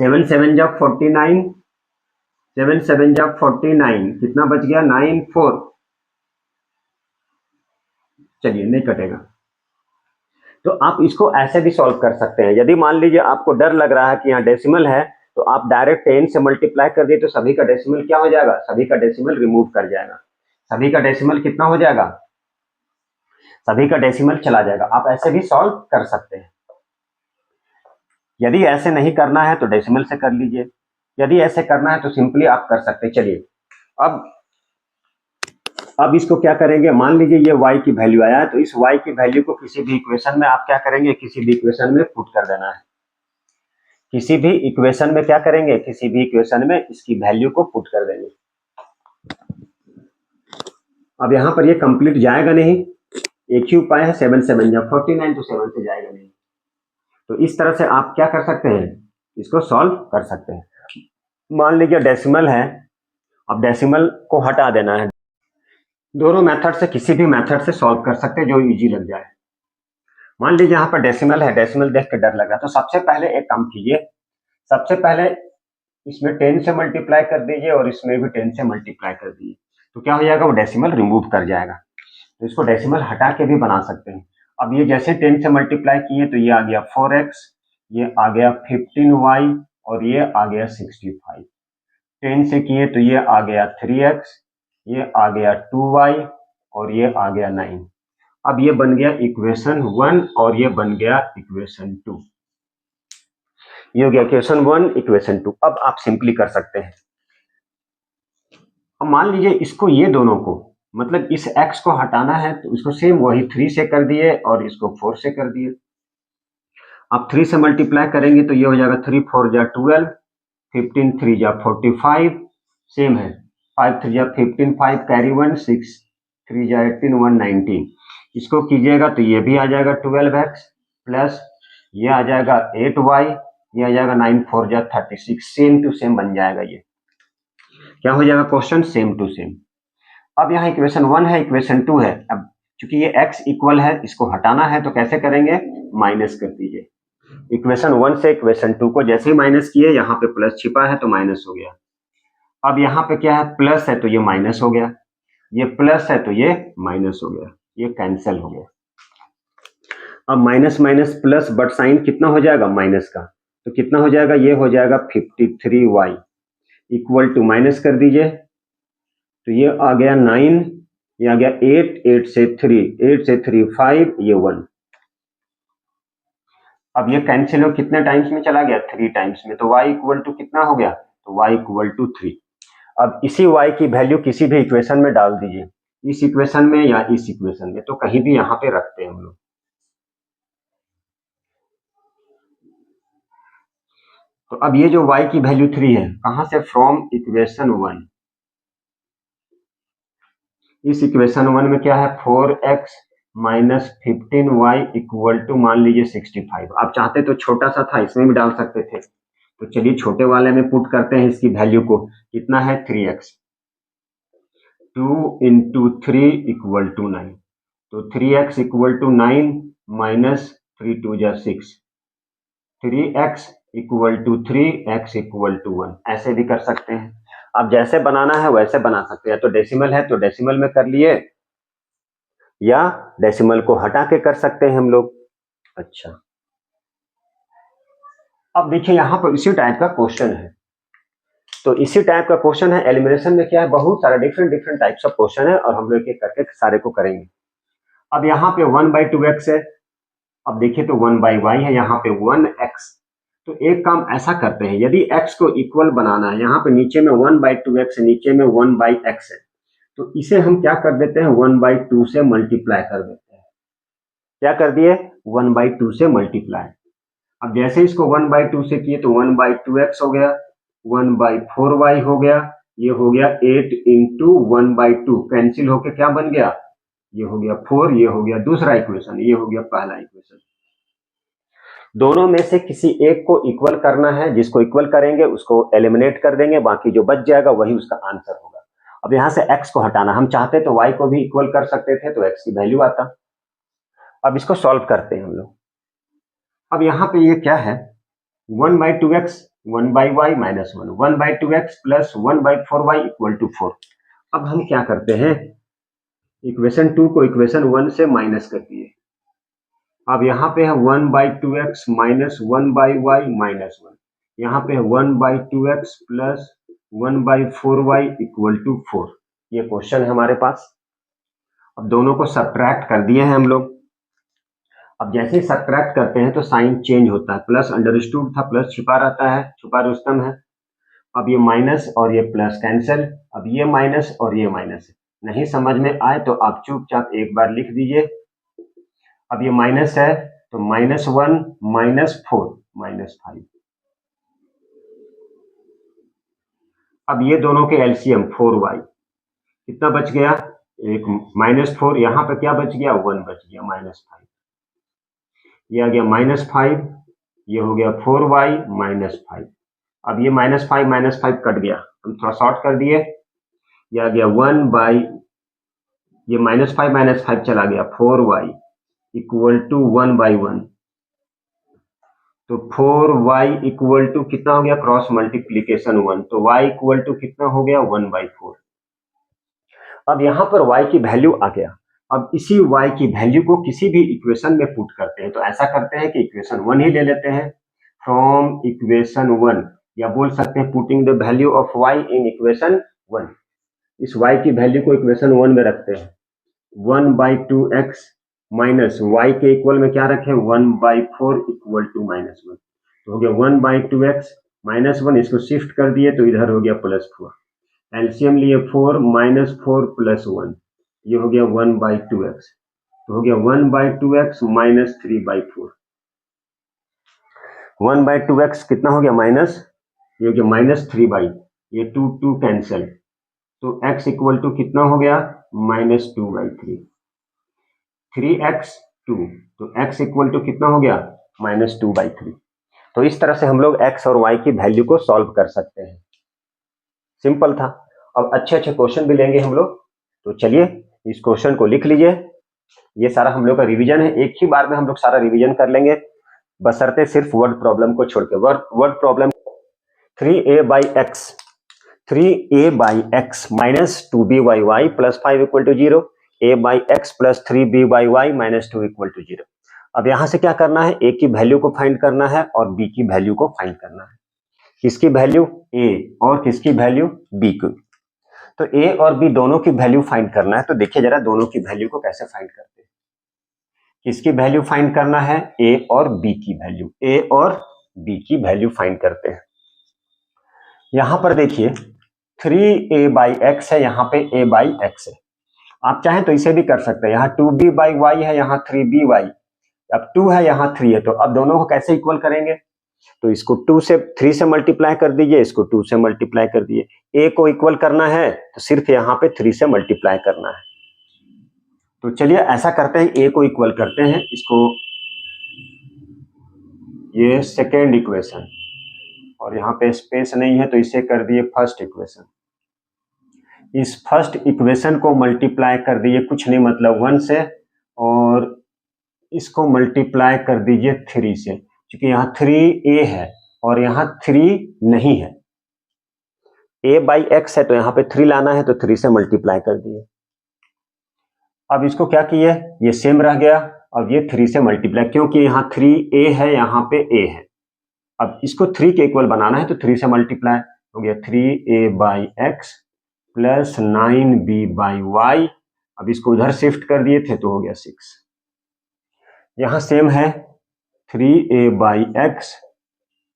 7 7 जा 49, 7 7 जा 49, कितना बच गया, 9 4। चलिए नहीं कटेगा, तो आप इसको ऐसे भी सॉल्व कर सकते हैं। यदि मान लीजिए आपको डर लग रहा है कि यहाँ डेसिमल है, तो आप डायरेक्ट 10 से मल्टीप्लाई कर दिए तो सभी का डेसिमल क्या हो जाएगा, सभी का डेसिमल रिमूव कर जाएगा, सभी का डेसिमल कितना हो जाएगा, सभी का डेसिमल चला जाएगा। आप ऐसे भी सॉल्व कर सकते हैं। यदि ऐसे नहीं करना है तो डेसिमल से कर लीजिए, यदि ऐसे करना है तो सिंपली आप कर सकते हैं। चलिए अब इसको क्या करेंगे, मान लीजिए ये y की वैल्यू आया है, तो इस y की वैल्यू को किसी भी इक्वेशन में आप क्या करेंगे, किसी भी इक्वेशन में पुट कर देना है। किसी भी इक्वेशन में क्या करेंगे, किसी भी इक्वेशन में इसकी वैल्यू को पुट कर देंगे। अब यहां पर ये कंप्लीट जाएगा नहीं, एक ही उपाय है, 7 7 या 49, तो 7 से जाएगा नहीं। तो इस तरह से आप क्या कर सकते हैं, इसको सॉल्व कर सकते हैं। मान लीजिए डेसिमल है, अब डेसिमल को हटा देना है। दोनों मेथड से किसी भी मेथड से सॉल्व कर सकते हैं जो इजी लग जाए। मान लीजिए यहाँ पर डेसिमल है, डेसिमल देख के डर लगा, तो सबसे पहले एक काम कीजिए, सबसे पहले इसमें 10 से मल्टीप्लाई कर दीजिए और इसमें भी 10 से मल्टीप्लाई कर दीजिए, तो क्या हो जाएगा, वो डेसिमल रिमूव कर जाएगा। तो इसको डेसिमल हटा के भी बना सकते हैं। अब ये जैसे 10 से मल्टीप्लाई किए तो ये आ गया 4x, ये आ गया 15y और ये आ गया 65। 10 से किए तो ये आ गया 3x, ये आ गया 2y और ये आ गया 9। अब ये बन गया इक्वेशन 1 और ये बन गया इक्वेशन 2। ये हो गया इक्वेशन 1, इक्वेशन 2। अब आप सिंपली कर सकते हैं। अब मान लीजिए इसको, ये दोनों को, मतलब इस x को हटाना है तो इसको सेम वही 3 से कर दिए और इसको 4 से कर दिए। अब 3 से मल्टीप्लाई करेंगे तो ये हो जाएगा 3 4 जा 12, 15 3 जा 45, सेम है 5 3 जा 15, 5 कैरी 1, 6 3 जा 18, 1 19। इसको कीजिएगा तो ये भी आ जाएगा 12x प्लस ये आ जाएगा 8y, ये आ जाएगा 9 4 जा 36, सेम टू सेम बन जाएगा। ये क्या हो जाएगा क्वेश्चन, सेम टू सेम। अब यहाँ इक्वेशन 1 है, इक्वेशन 2 है। अब चूंकि ये x इक्वल है, इसको हटाना है तो कैसे करेंगे, माइनस कर दीजिए। इक्वेशन 1 से इक्वेशन 2 को जैसे ही माइनस किए, यहाँ पे प्लस छिपा है तो माइनस हो गया। अब यहाँ पे क्या है, प्लस है तो ये माइनस हो गया, ये प्लस है तो ये माइनस हो गया, ये कैंसिल हो गया। अब minus minus plus, but sign कितना हो जाएगा, माइनस का, तो कितना हो जाएगा, ये हो जाएगा 53y इक्वल टू, माइनस कर दीजिए तो ये आ गया 9, ये आ गया 8, 8 से 3, 8 से 3 5, ये 1। अब ये कैंसिल हो कितने टाइम्स में चला गया, 3 टाइम्स में, तो y इक्वल टू कितना हो गया, तो y इक्वल टू 3। अब इसी y की वैल्यू किसी भी इक्वेशन में डाल दीजिए, इस इक्वेशन में या इस इक्वेशन में, तो कहीं भी यहाँ पे रखते हैं हम लोग। तो अब ये जो y की वैल्यू 3 है, कहां से, फ्रॉम इक्वेशन 1। इस इक्वेशन 1 में क्या है, 4x minus 15y equal to, मान लीजिए 65। आप चाहते तो छोटा सा था, इसमें भी डाल सकते थे, तो चलिए छोटे वाले में पुट करते हैं इसकी वैल्यू को। कितना है, 3x, 2 इंटू 3 इक्वल टू 9, तो 3x इक्वल टू 9 माइनस 3 2 जा 6, 3x equal to 3, x equal to 1, ऐसे भी कर सकते हैं। अब जैसे बनाना है वैसे बना सकते हैं, तो डेसिमल है तो डेसिमल में कर लिए, या डेसिमल को हटा के कर सकते हैं हम लोग। अच्छा, अब देखिए यहाँ पर इसी टाइप का क्वेश्चन है, तो इसी टाइप का क्वेश्चन है। एलिमिनेशन में क्या है, बहुत सारा different different types of question है और हम लोग एक करके सारे को करेंगे। अब यहाँ पे 1/2x है, अब देखिए तो 1/y है, यहाँ पे 1x। तो एक काम ऐसा करते हैं, यदि x को इक्वल बनाना है, यहाँ पे नीचे में 1/2x है, नीचे में 1/x है, तो इसे हम क्या कर देते हैं, 1/2 से मल्टीप्लाई कर देते हैं। क्या कर दिए, 1/2 से मल्टीप्लाई। अब जैसे इसको 1/2 से किए तो 1/2x हो गया, 1/4y हो गया, ये हो गया 8 इंटू 1/2, कैंसिल होके क्या बन गया, ये हो गया 4, ये हो गया दूसरा इक्वेशन, ये हो गया पहला इक्वेशन। दोनों में से किसी एक को इक्वल करना है, जिसको इक्वल करेंगे उसको एलिमिनेट कर देंगे, बाकी जो बच जाएगा वही उसका आंसर होगा। अब यहां से x को हटाना, हम चाहते तो y को भी इक्वल कर सकते थे, तो x की वैल्यू आता। अब इसको सॉल्व करते हैं हम लोग। अब यहाँ पे ये क्या है, 1/2x 1/y minus 1, 1/2x plus 1/4y equal to 4। अब हम क्या करते हैं, इक्वेशन 2 को इक्वेशन 1 से माइनस कर दिए। अब यहाँ पे है 1/2x माइनस 1/y माइनस 1, यहाँ पे है 1/2x plus 1/4y equal to 4। ये क्वेश्चन है हमारे पास। अब दोनों को सब्ट्रैक्ट कर दिए हैं हम लोग। अब जैसे ही सब्ट्रैक्ट करते हैं तो साइन चेंज होता है, प्लस अंडरस्टूड था, प्लस छिपा रहता है, छुपा रुस्तम है। अब ये माइनस और ये प्लस कैंसिल, अब ये माइनस और ये माइनस है। नहीं समझ में आए तो आप चुपचाप एक बार लिख दीजिए। अब ये माइनस है तो -1 -4 -5। अब ये दोनों के एलसीएम 4y, कितना बच गया, एक -4, यहाँ पे क्या बच गया, 1 बच गया, -5, ये आ गया -5, ये हो गया 4y -5। अब ये -5 कट गया, हम थोड़ा शॉर्ट कर दिए, ये आ गया 1/, ये -5 चला गया, 4y इक्वल टू 1/1। तो 4y इक्वल टू कितना हो गया, क्रॉस मल्टीप्लीकेशन 1, तो y इक्वल टू कितना हो गया 1/4। अब यहां पर y की वैल्यू आ गया। अब इसी y की वैल्यू को किसी भी इक्वेशन में पुट करते हैं, तो ऐसा करते हैं कि इक्वेशन 1 ही ले लेते हैं। फ्रॉम इक्वेशन 1, या बोल सकते हैं putting the value of y in equation 1, इस y की वैल्यू को इक्वेशन 1 में रखते हैं। 1/2x माइनस y के इक्वल में क्या रखें 1/4 इक्वल टू -1, तो हो गया 1/2x -1, इसको शिफ्ट कर दिए तो इधर हो गया +4, एलसीएम लिए 4 -4 + 1, ये हो गया 1/2x, तो हो गया 1/2x माइनस 3/4, 1/2x कितना हो गया माइनस, ये हो गया -3, ये 2 कैंसिल, तो x इक्वल टू कितना हो गया -2/3, 3x 2, तो x इक्वल टू कितना हो गया -2/3। तो इस तरह से हम लोग x और y की वैल्यू को सॉल्व कर सकते हैं। सिंपल था। अब अच्छे अच्छे क्वेश्चन भी लेंगे हम लोग, तो चलिए इस क्वेश्चन को लिख लीजिए। ये सारा हम लोग का रिवीजन है, एक ही बार में हम लोग सारा रिवीजन कर लेंगे, बशर्ते सिर्फ वर्ड प्रॉब्लम को छोड़ के। Word problem 3a/x minus 2by plus 5 equal to 0, a/x plus 3by minus 2 equal to 0। अब यहां से क्या करना है, a की वैल्यू को फाइंड करना है और b की वैल्यू को फाइंड करना है। किसकी वैल्यू, a, और किसकी वैल्यू, b की। तो a और b दोनों की वैल्यू फाइंड करना है, तो देखिए जरा दोनों की वैल्यू को कैसे फाइंड करते हैं। किसकी वैल्यू फाइंड करना है, a और b की वैल्यू, a और b की वैल्यू फाइंड करते हैं। यहां पर देखिए 3a/x है, यहाँ पे a/x है। आप चाहें तो इसे भी कर सकते हैं, यहाँ 2b/y है, यहाँ 3by, अब 2 है यहाँ 3 है, तो अब दोनों को कैसे इक्वल करेंगे, तो इसको 3 से मल्टीप्लाई कर दीजिए, इसको 2 से मल्टीप्लाई कर दीजिए। a को इक्वल करना है तो सिर्फ यहाँ पे 3 से मल्टीप्लाई करना है। तो चलिए ऐसा करते हैं, a को इक्वल करते हैं, इसको ये सेकेंड इक्वेशन, और यहाँ पे स्पेस नहीं है तो इसे कर दिए फर्स्ट इक्वेशन। इस फर्स्ट इक्वेशन को मल्टीप्लाई कर दीजिए, कुछ नहीं मतलब 1 से, और इसको मल्टीप्लाई कर दीजिए 3 से, क्योंकि यहाँ 3a है और यहाँ 3 नहीं है, a/x है तो यहाँ पे 3 लाना है, तो 3 से मल्टीप्लाई कर दिए। अब इसको क्या किए, ये सेम रह गया, अब ये 3 से मल्टीप्लाई, क्योंकि यहाँ 3a है, यहाँ पे a है, अब इसको 3 के इक्वल बनाना है तो 3 से मल्टीप्लाई हो गया 3a/x प्लस 9b/y, अब इसको उधर शिफ्ट कर दिए थे तो हो गया 6। यहां सेम है 3a/x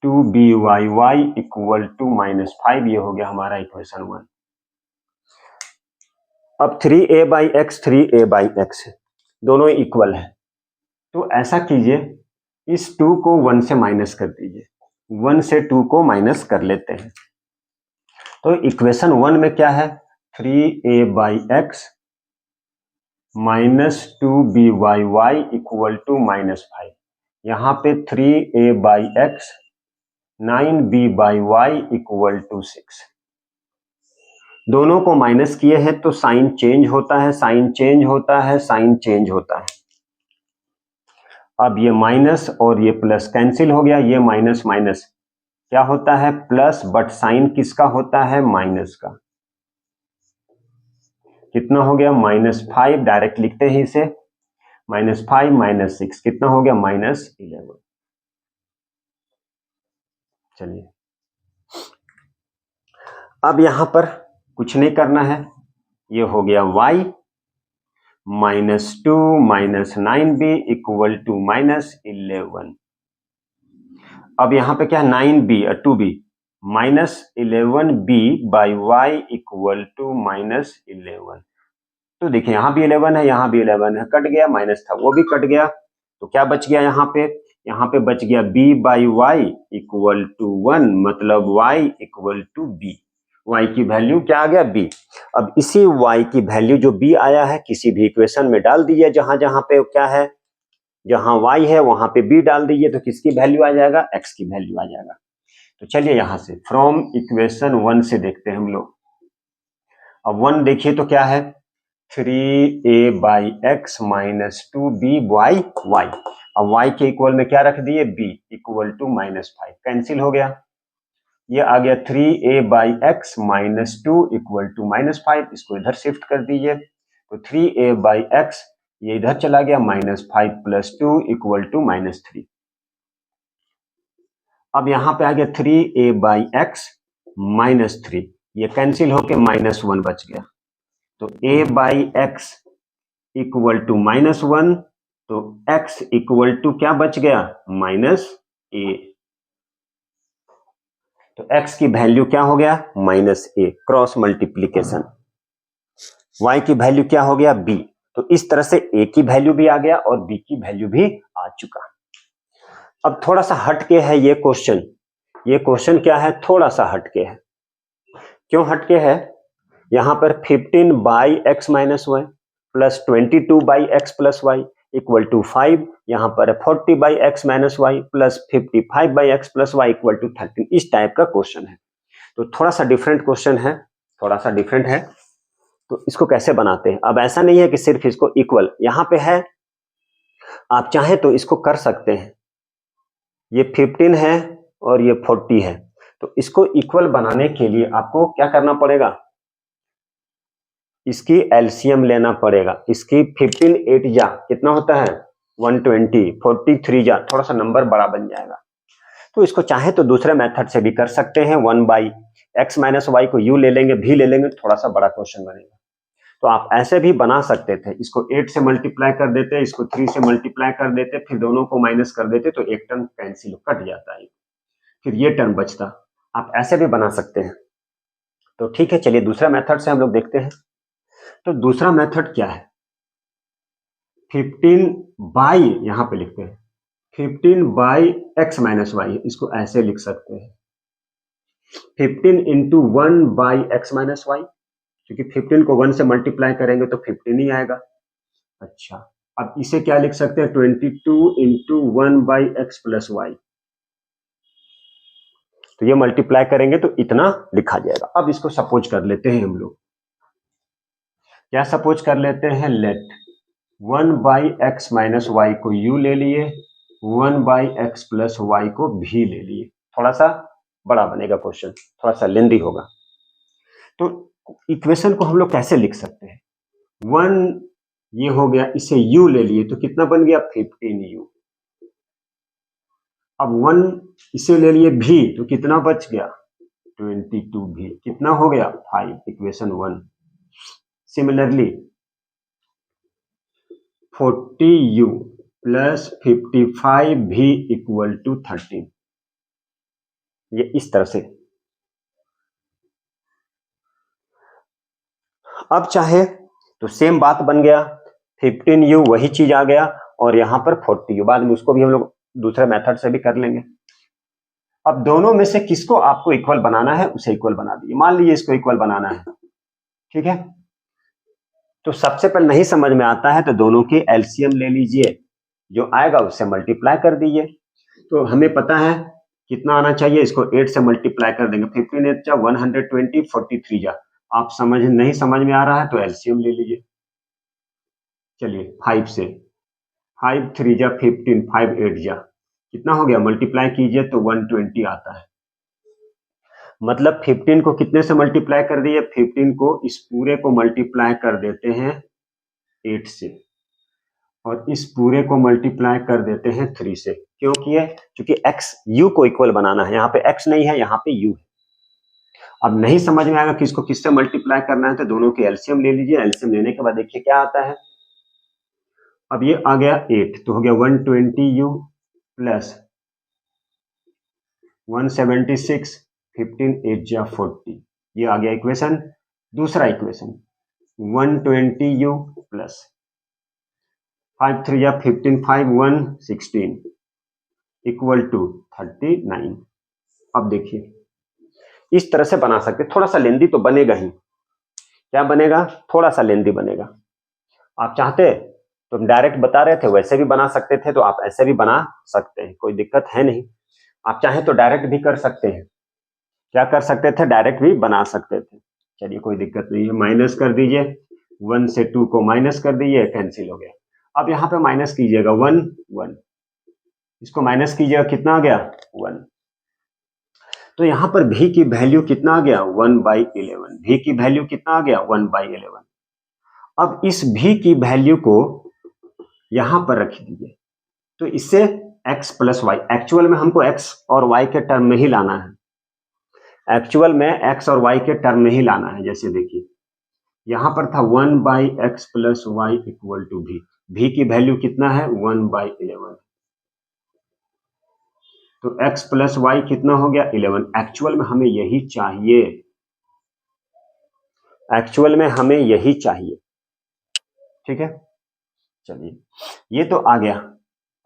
2by इक्वल टू -5, ये हो गया हमारा इक्वेशन 1। अब 3a/x दोनों इक्वल है, तो ऐसा कीजिए इस 2 को 1 से माइनस कर दीजिए, 1 से 2 को माइनस कर लेते हैं। तो इक्वेशन 1 में क्या है, 3a/x minus 2by equal to -5, यहाँ पे 3a/x 9b/y इक्वल टू 6। दोनों को माइनस किए हैं तो साइन चेंज होता है, साइन चेंज होता है, साइन चेंज होता है। अब ये माइनस और ये प्लस कैंसिल हो गया, ये माइनस माइनस क्या होता है प्लस, बट साइन किसका होता है, माइनस का। कितना हो गया -5, डायरेक्ट लिखते हैं इसे, -5 -6 कितना हो गया -11। चलिए अब यहां पर कुछ नहीं करना है, ये हो गया y -2 -9b इक्वल टू -11। अब यहां पे क्या है 9b और 2b, -11b/y इक्वल टू -11। तो देखिए यहाँ भी 11 है, यहाँ भी 11 है, कट गया, माइनस था वो भी कट गया, तो क्या बच गया यहाँ पे बच गया b/y इक्वल टू 1, मतलब y equal to b। y की वैल्यू क्या आ गया b। अब इसी y की वैल्यू जो b आया है किसी भी इक्वेशन में डाल दीजिए, जहां जहां पे क्या है, जहां y है वहां पे b डाल दीजिए, तो किसकी वैल्यू आ जाएगा, x की वैल्यू आ जाएगा। तो चलिए यहां से फ्रॉम इक्वेशन 1 से देखते हैं हम लोग। अब 1 देखिए तो क्या है 3a/x माइनस 2b/y। अब y के इक्वल में क्या रख दिए, b इक्वल टू -5, कैंसिल हो गया, ये आ गया 3a/x -2 इक्वल टू -5, इसको इधर शिफ्ट कर दीजिए, तो 3a/x ये इधर चला गया, -5 + 2 इक्वल टू -3। अब यहां पे आ गया 3a/x -3, ये कैंसिल होके -1 बच गया, तो a/x इक्वल टू -1, तो x इक्वल टू क्या बच गया, -a, तो x की वैल्यू क्या हो गया, -a, क्रॉस मल्टीप्लीकेशन। y की वैल्यू क्या हो गया, b, तो इस तरह से a की वैल्यू भी आ गया और b की वैल्यू भी आ चुका। अब थोड़ा सा हटके है ये क्वेश्चन, ये क्वेश्चन क्या है, थोड़ा सा हटके है। क्यों हटके है, यहां पर 15/x - y plus 22/x + y equal to 5, यहां पर 40/x - y plus 55/x + y equal to 13, इस टाइप का क्वेश्चन है। तो थोड़ा सा डिफरेंट क्वेश्चन है, थोड़ा सा डिफरेंट है। तो इसको कैसे बनाते हैं, अब ऐसा नहीं है कि सिर्फ इसको इक्वल यहां पे है, आप चाहें तो इसको कर सकते हैं, ये 15 है और ये 40 है, तो इसको इक्वल बनाने के लिए आपको क्या करना पड़ेगा, इसकी एलसीएम लेना पड़ेगा। इसकी 15 8 जा कितना होता है, 120, 43 जा थोड़ा सा नंबर बड़ा बन जाएगा। तो इसको चाहे तो दूसरे मेथड से भी कर सकते हैं, 1/x - y को u ले लेंगे, v ले लेंगे, थोड़ा सा बड़ा क्वेश्चन बनेगा। तो आप ऐसे भी बना सकते थे, इसको 8 से मल्टीप्लाई कर देते, इसको 3 से मल्टीप्लाई कर देते, फिर दोनों को माइनस कर देते, तो एक टर्म कैंसिल कट जाता है, फिर ये टर्म बचता। आप ऐसे भी बना सकते हैं। तो ठीक है, चलिए दूसरा मेथड से हम लोग देखते हैं। तो दूसरा मेथड क्या है, 15 बाई, यहां पे लिखते हैं 15/x - y, इसको ऐसे लिख सकते हैं 15 × 1/x - y, क्योंकि 15 को 1 से मल्टीप्लाई करेंगे तो 15 ही आएगा। अच्छा, अब इसे क्या लिख सकते हैं, 22 × 1/x + y, तो ये मल्टीप्लाई करेंगे तो इतना लिखा जाएगा। अब इसको सपोज कर लेते हैं हम लोग, क्या सपोज कर लेते हैं, लेट 1/x - y को u ले लिए, 1/x + y को v ले लिए। थोड़ा सा बड़ा बनेगा क्वेश्चन, थोड़ा सा लेंदी होगा। तो इक्वेशन को हम लोग कैसे लिख सकते हैं, 1 ये हो गया, इसे u ले लिए तो कितना बन गया, 15u। अब 1 इसे ले लिए v, तो कितना बच गया, 22v, कितना हो गया, 5, equation 1। Similarly 40u + 55v equal to 13, ये इस तरह से। अब चाहे तो सेम बात बन गया, 15u वही चीज आ गया, और यहां पर 40u, बाद में उसको भी हम लोग दूसरे मेथड से भी कर लेंगे। अब दोनों में से किसको आपको इक्वल बनाना है, उसे इक्वल बना दीजिए। मान लीजिए इसको इक्वल बनाना है, ठीक है, तो सबसे पहले नहीं समझ में आता है तो दोनों की एलसीएम ले लीजिए, जो आएगा उससे मल्टीप्लाई कर दीजिए। तो हमें पता है कितना आना चाहिए, इसको 8 से मल्टीप्लाई कर देंगे, 15 8 जा 120, 43 जा। आप नहीं समझ में आ रहा है तो एलसीएम ले लीजिए। चलिए 5 से, 5 3 जा 15, 5 8 जा कितना हो गया, मल्टीप्लाई कीजिए तो 120 आता है। मतलब 15 को कितने से मल्टीप्लाई कर दिए, 15 को इस पूरे को मल्टीप्लाई कर देते हैं 8 से, और इस पूरे को मल्टीप्लाई कर देते हैं 3 से। क्यों किए, क्योंकि x u को इक्वल बनाना है, यहाँ पे x नहीं है, यहाँ पे u है। अब नहीं समझ में आएगा कि इसको किससे मल्टीप्लाई करना है, तो दोनों की एलसीएम ले लीजिए। एलसीएम लेने के बाद देखिए क्या आता है। अब ये आ गया 8, तो हो गया 120u + 176, 15 8 जा 40, ये आ गया इक्वेशन। दूसरा इक्वेशन 120u + 5 3 या 15, 5 116 इक्वल टू 39। अब देखिए इस तरह से बना सकते, थोड़ा सा लेंदी तो बनेगा ही। क्या बनेगा, थोड़ा सा लेंदी बनेगा। आप चाहते तो हम डायरेक्ट बता रहे थे, वैसे भी बना सकते थे, तो आप ऐसे भी बना सकते हैं, कोई दिक्कत है नहीं। आप चाहे तो डायरेक्ट भी कर सकते हैं, क्या कर सकते थे, डायरेक्ट भी बना सकते थे। चलिए कोई दिक्कत नहीं है, माइनस कर दीजिए, 1 से 2 को माइनस कर दीजिए, कैंसिल हो गया। अब यहाँ पे माइनस कीजिएगा 1 1, इसको माइनस कीजिएगा, कितना आ गया 1। तो यहां पर v की वैल्यू कितना आ गया 1/11। v की वैल्यू कितना आ गया 1/11। अब इस v की वैल्यू को यहां पर रख दीजिए, तो इससे x प्लस वाई, एक्चुअल में हमको x और y के टर्म में ही लाना है, एक्चुअल में x और y के टर्म में ही लाना है। जैसे देखिए यहां पर था 1/x plus y equal to v, v की वैल्यू कितना है 1/11, तो x प्लस वाई कितना हो गया 11। एक्चुअल में हमें यही चाहिए, एक्चुअल में हमें यही चाहिए, ठीक है। चलिए ये तो आ गया।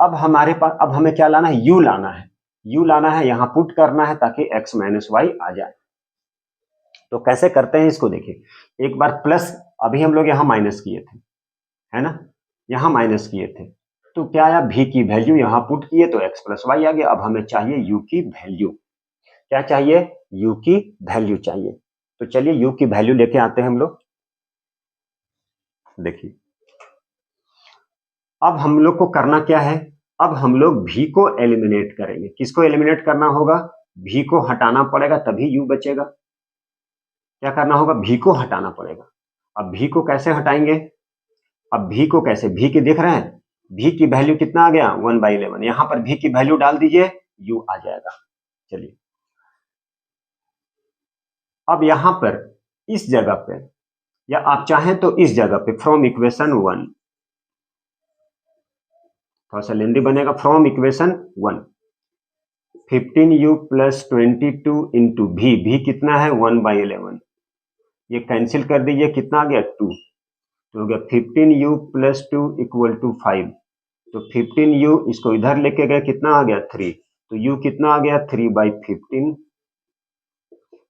अब हमारे पास, अब हमें क्या लाना है, u लाना है, u लाना है, यहां पुट करना है ताकि x माइनस वाई आ जाए। तो कैसे करते हैं इसको देखिए, एक बार प्लस, अभी हम लोग यहां माइनस किए थे, है ना, यहां माइनस किए थे, तो क्या आया v की वैल्यू यहां पुट किए तो x प्लस वाई आ गया। अब हमें चाहिए u की वैल्यू, क्या चाहिए, u की वैल्यू चाहिए। तो चलिए u की वैल्यू लेके आते हैं हम लोग। देखिए अब हम लोग को करना क्या है, अब हम लोग v को एलिमिनेट करेंगे। किसको एलिमिनेट करना होगा, v को हटाना पड़ेगा तभी u बचेगा। क्या करना होगा, v को हटाना पड़ेगा। अब v को कैसे हटाएंगे, अब v को कैसे, v की देख रहे हैं, v की वैल्यू कितना आ गया 1/11, यहां पर v की वैल्यू डाल दीजिए, u आ जाएगा। चलिए अब यहां पर इस जगह पे, या आप चाहें तो इस जगह पे, फ्रॉम इक्वेशन 1, थोड़ा सा लेंदी बनेगा, from equation 1 15u plus 22 into v कितना है 1/11, ये कैंसिल कर दीजिए, कितना आ गया 2, तो हो गया 15u प्लस 2 इक्वल टू 5, तो 15u इसको इधर लेके गए, कितना आ गया 3, तो u कितना आ गया 3/15,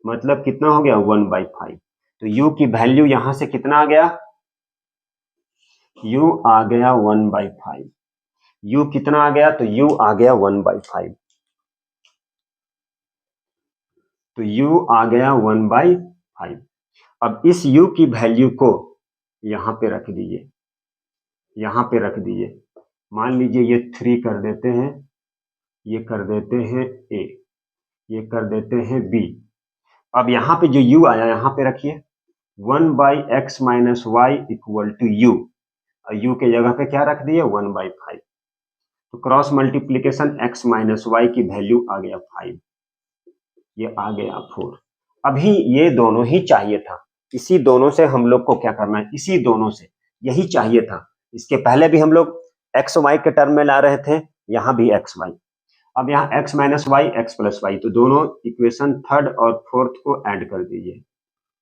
मतलब कितना हो गया 1/5। तो u की वैल्यू यहां से कितना आ गया, u आ गया 1/5, u कितना आ गया, तो u आ गया 1/5, तो u आ गया 1/5। अब इस u की वैल्यू को यहां पे रख दीजिए, यहां पे रख दीजिए, मान लीजिए ये 3 कर देते हैं, ये कर देते हैं a, ये कर देते हैं b। अब यहाँ पे जो u आया यहाँ पे रखिए, 1/x minus y equal to u, और u के जगह पे क्या रख दिए 1/5, तो cross multiplication x minus y की वैल्यू आ गया 5, ये आ गया 4। अभी ये दोनों ही चाहिए था, इसी दोनों से हम लोग को क्या करना है, इसी दोनों से यही चाहिए था। इसके पहले भी हम लोग एक्स वाई के टर्म में ला रहे थे, यहाँ भी एक्स वाई। अब यहाँ x minus y x plus y, तो दोनों इक्वेशन थर्ड और फोर्थ को ऐड कर दीजिए,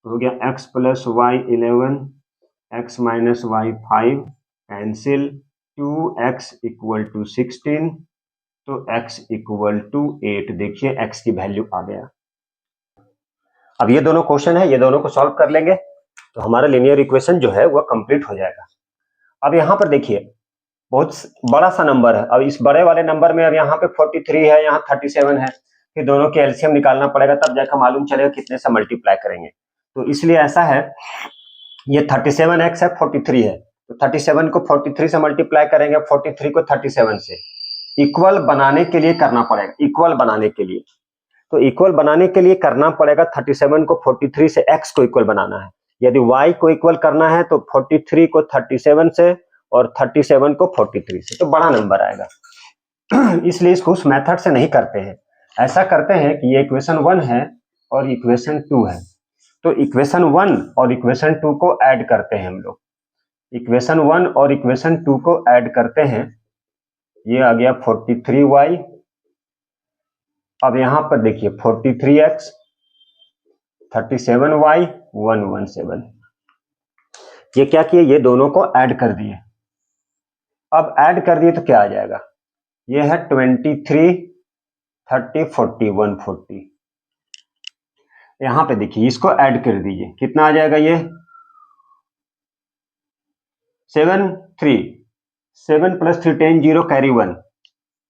तो हो गया x plus y 11, x minus y 5, cancel, 2x equal to 16, तो x इक्वल टू 8। देखिए x की वैल्यू आ गया। अब ये दोनों क्वेश्चन है, ये दोनों को सॉल्व कर लेंगे तो हमारा लिनियर इक्वेशन जो है वह कंप्लीट हो जाएगा। अब यहाँ पर देखिए बहुत बड़ा सा नंबर है, अब इस बड़े वाले नंबर में अब यहाँ पे 43 है, यहाँ 37 है, फिर दोनों के एलसीएम निकालना पड़ेगा, तब जाकर मालूम चलेगा कितने से मल्टीप्लाई करेंगे। तो इसलिए ऐसा है, ये 37x है, 43 है, तो 37 को 43 से मल्टीप्लाई करेंगे, 43 को 37 से इक्वल बनाने के लिए करना पड़ेगा, इक्वल बनाने के लिए, तो इक्वल बनाने के लिए करना पड़ेगा 37 को 43 से x को इक्वल बनाना है। यदि y को इक्वल करना है तो 43 को 37 से और 37 को 43 से, तो बड़ा नंबर आएगा। इसलिए इसको उस मेथड से नहीं करते हैं, ऐसा करते हैं कि ये इक्वेशन 1 है और इक्वेशन 2 है, तो इक्वेशन 1 और इक्वेशन 2 को ऐड करते हैं हम लोग, इक्वेशन 1 और इक्वेशन 2 को ऐड करते हैं, ये आ गया 43y। अब यहां पर देखिए 43x, 37y, 117, ये क्या किए, ये दोनों को ऐड कर दिए। अब ऐड कर दिए तो क्या आ जाएगा, ये है 23, 30, 40, 140। यहां पे देखिए इसको ऐड कर दीजिए, कितना आ जाएगा, ये 7, 3, 7 प्लस 3 10 0 कैरी 1,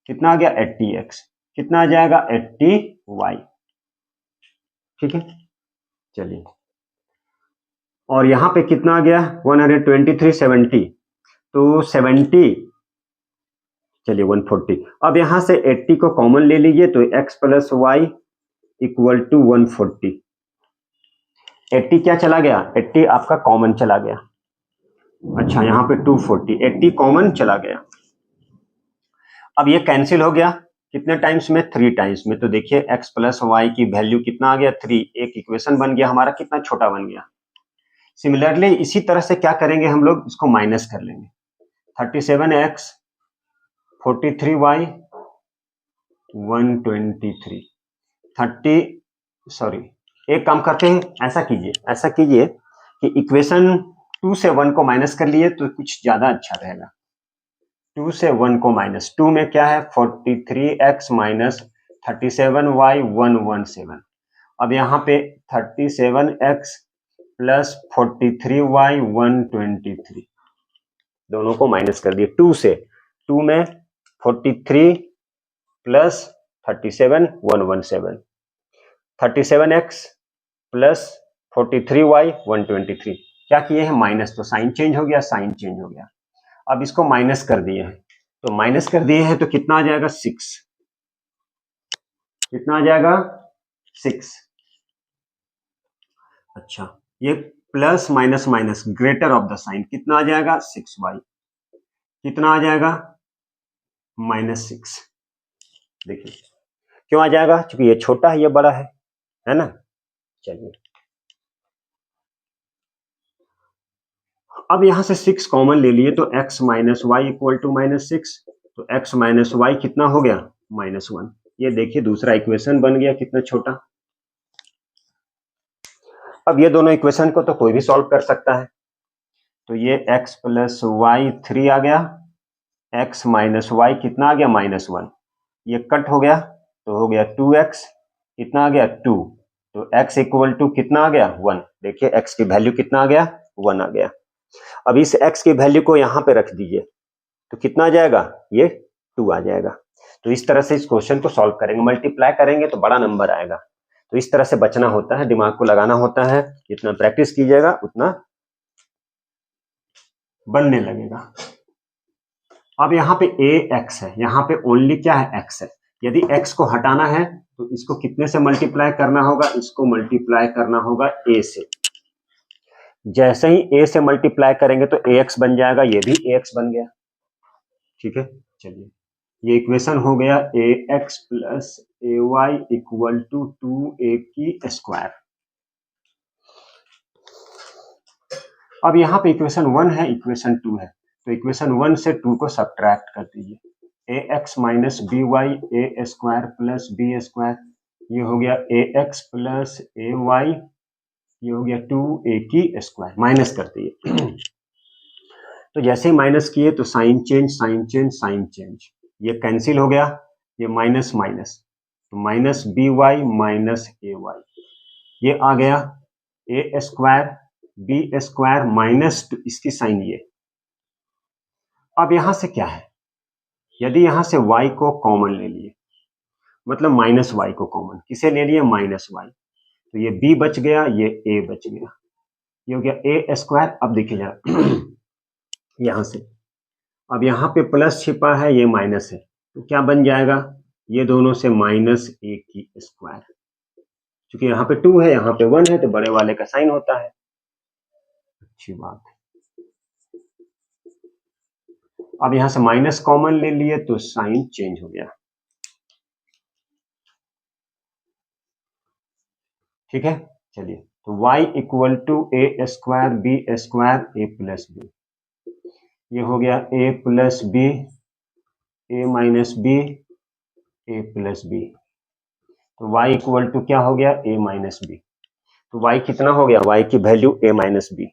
कितना आ गया 80x, कितना आ जाएगा 80y, ठीक है। चलिए और यहां पे कितना आ गया 123, 70, तो 70, चलिए 140। अब यहां से 80 को कॉमन ले लीजिए तो x plus y equal to 140। 80 क्या चला गया, 80 आपका कॉमन चला गया। अच्छा यहाँ पे 240, 80 कॉमन चला गया। अब ये कैंसिल हो गया कितने टाइम्स में, 3 टाइम्स में। तो देखिए x प्लस वाई की वैल्यू कितना आ गया, 3। एक इक्वेशन बन गया हमारा, कितना छोटा बन गया। सिमिलरली इसी तरह से क्या करेंगे हम लोग, इसको माइनस कर लेंगे। 37x 43y 123 30, सॉरी एक काम करते हैं, ऐसा कीजिए कि इक्वेशन 2 से 1 को माइनस कर लिए तो कुछ ज्यादा अच्छा रहेगा। 2 से 1 को माइनस, 2 में क्या है 43x माइनस 37y 117। अब यहाँ पे 37x प्लस 43y 123 दोनों को माइनस कर दिए 2 से। 2 में 43 प्लस 37 117, 37x प्लस 43y 123। क्या किए हैं माइनस, तो साइन चेंज हो गया, साइन चेंज हो गया। अब इसको माइनस कर दिए हैं, तो माइनस कर दिए हैं तो कितना आ जाएगा 6। कितना आ जाएगा 6। अच्छा ये plus minus minus greater of the sign, कितना आ जाएगा 6y। कितना आ जाएगा -6। देखिए क्यों आ जाएगा, क्योंकि ये छोटा है ये बड़ा है ना। चलिए अब यहां से 6 कॉमन ले लिए तो x minus y equal to -6। तो x माइनस वाई कितना हो गया -1। ये देखिए दूसरा इक्वेशन बन गया कितना छोटा। अब ये दोनों इक्वेशन को तो कोई भी सॉल्व कर सकता है। तो ये x प्लस वाई 3 आ गया, x माइनस वाई कितना आ गया -1। ये कट हो गया तो हो गया 2x, कितना आ गया 2। तो x इक्वल टू कितना आ गया 1। देखिए x की वैल्यू कितना आ गया 1 आ गया। अब इस x की वैल्यू को यहाँ पे रख दीजिए तो कितना आ जाएगा, ये 2 आ जाएगा। तो इस तरह से इस क्वेश्चन को सॉल्व करेंगे, मल्टीप्लाई करेंगे तो बड़ा नंबर आएगा। तो इस तरह से बचना होता है, दिमाग को लगाना होता है, जितना प्रैक्टिस कीजिएगा उतना बनने लगेगा। अब यहाँ पे ax है, यहाँ पे ओनली क्या है x है। यदि x को हटाना है तो इसको कितने से मल्टीप्लाई करना होगा, इसको मल्टीप्लाई करना होगा a से। जैसे ही a से मल्टीप्लाई करेंगे तो ax बन जाएगा, ये भी ax बन गया। ठीक है चलिए ये इक्वेशन हो गया ax plus ay equal to 2a की स्क्वायर। अब यहाँ पे इक्वेशन 1 है, इक्वेशन 2 है, तो इक्वेशन 1 से 2 को सब्ट्रैक्ट कर दीजिए। ax माइनस बी वाई ए स्क्वायर प्लस बी स्क्वायर, ये हो गया ax प्लस ए वाई, ये हो गया 2a की स्क्वायर, माइनस कर दिए। तो जैसे ही माइनस किए तो sign change sign change sign change, ये कैंसिल हो गया, ये माइनस माइनस, तो minus b y minus a y, ये आ गया a square b square minus इसकी साइन ये। अब यहां से क्या है, यदि यहां से y को कॉमन ले लिए, मतलब माइनस वाई को कॉमन, किसे ले लिए माइनस वाई, तो ये b बच गया, ये a बच गया, ये हो गया ए स्क्वायर। अब देखिए जरा यहां से, अब यहाँ पे प्लस छिपा है, ये माइनस है, तो क्या बन जाएगा, ये दोनों से माइनस ए की स्क्वायर। क्योंकि यहाँ पे 2 है यहाँ पे 1 है तो बड़े वाले का साइन होता है। अच्छी बात है। अब यहां से माइनस कॉमन ले लिए तो साइन चेंज हो गया। ठीक है चलिए, तो y equal to a square b square a plus b, ये हो गया a plus b a minus b a plus b, तो y इक्वल टू क्या हो गया a माइनस बी। तो y कितना हो गया, y की value a minus b.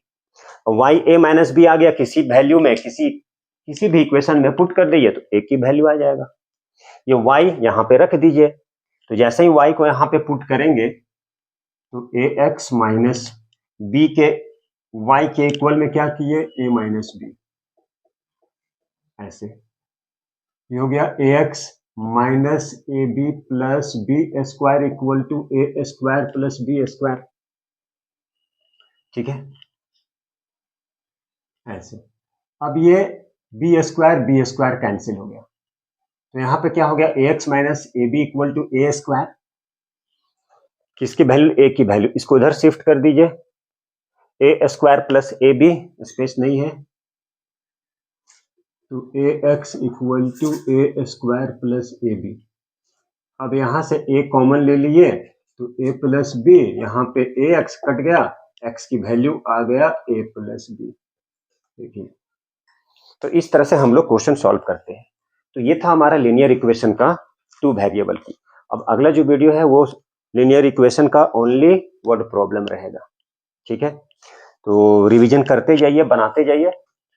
y a minus b आ गया, किसी वैल्यू में किसी भी इक्वेशन में पुट कर दीजिए तो a की वैल्यू आ जाएगा। ये y यहाँ पे रख दीजिए, तो जैसे ही y को यहाँ पे पुट करेंगे तो ax माइनस बी के y के इक्वल में क्या किए a माइनस बी, ऐसे ये हो गया ax minus a b plus b square equal to a square plus b square. ठीक है ऐसे। अब ये बी स्क्वायर कैंसिल हो गया, तो यहाँ पे क्या हो गया, a x minus a b equal to a square, किसकी वैल्यू, ए की वैल्यू, इसको इधर शिफ्ट कर दीजिए, a square plus a b, space नहीं है, तो a x equal to a square plus a b. अब यहां से ए कॉमन ले लिए तो ए प्लस बी, यहाँ पे ए एक्स कट गया, एक्स की वैल्यू आ गया ए प्लस बी। देखिए, तो इस तरह से हम लोग क्वेश्चन सॉल्व करते हैं। तो ये था हमारा लीनियर इक्वेशन का 2 वेरिएबल की। अब अगला जो वीडियो है वो लीनियर इक्वेशन का ओनली वर्ड प्रॉब्लम रहेगा, ठीक है। तो रिवीजन करते जाइए, बनाते जाइए,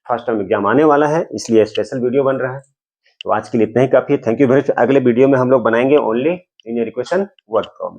फर्स्ट टर्म एग्जाम आने वाला है, इसलिए स्पेशल वीडियो बन रहा है। तो आज के लिए इतना ही काफी है। Thank you very much. अगले वीडियो में हम लोग बनाएंगे only linear equation word problem.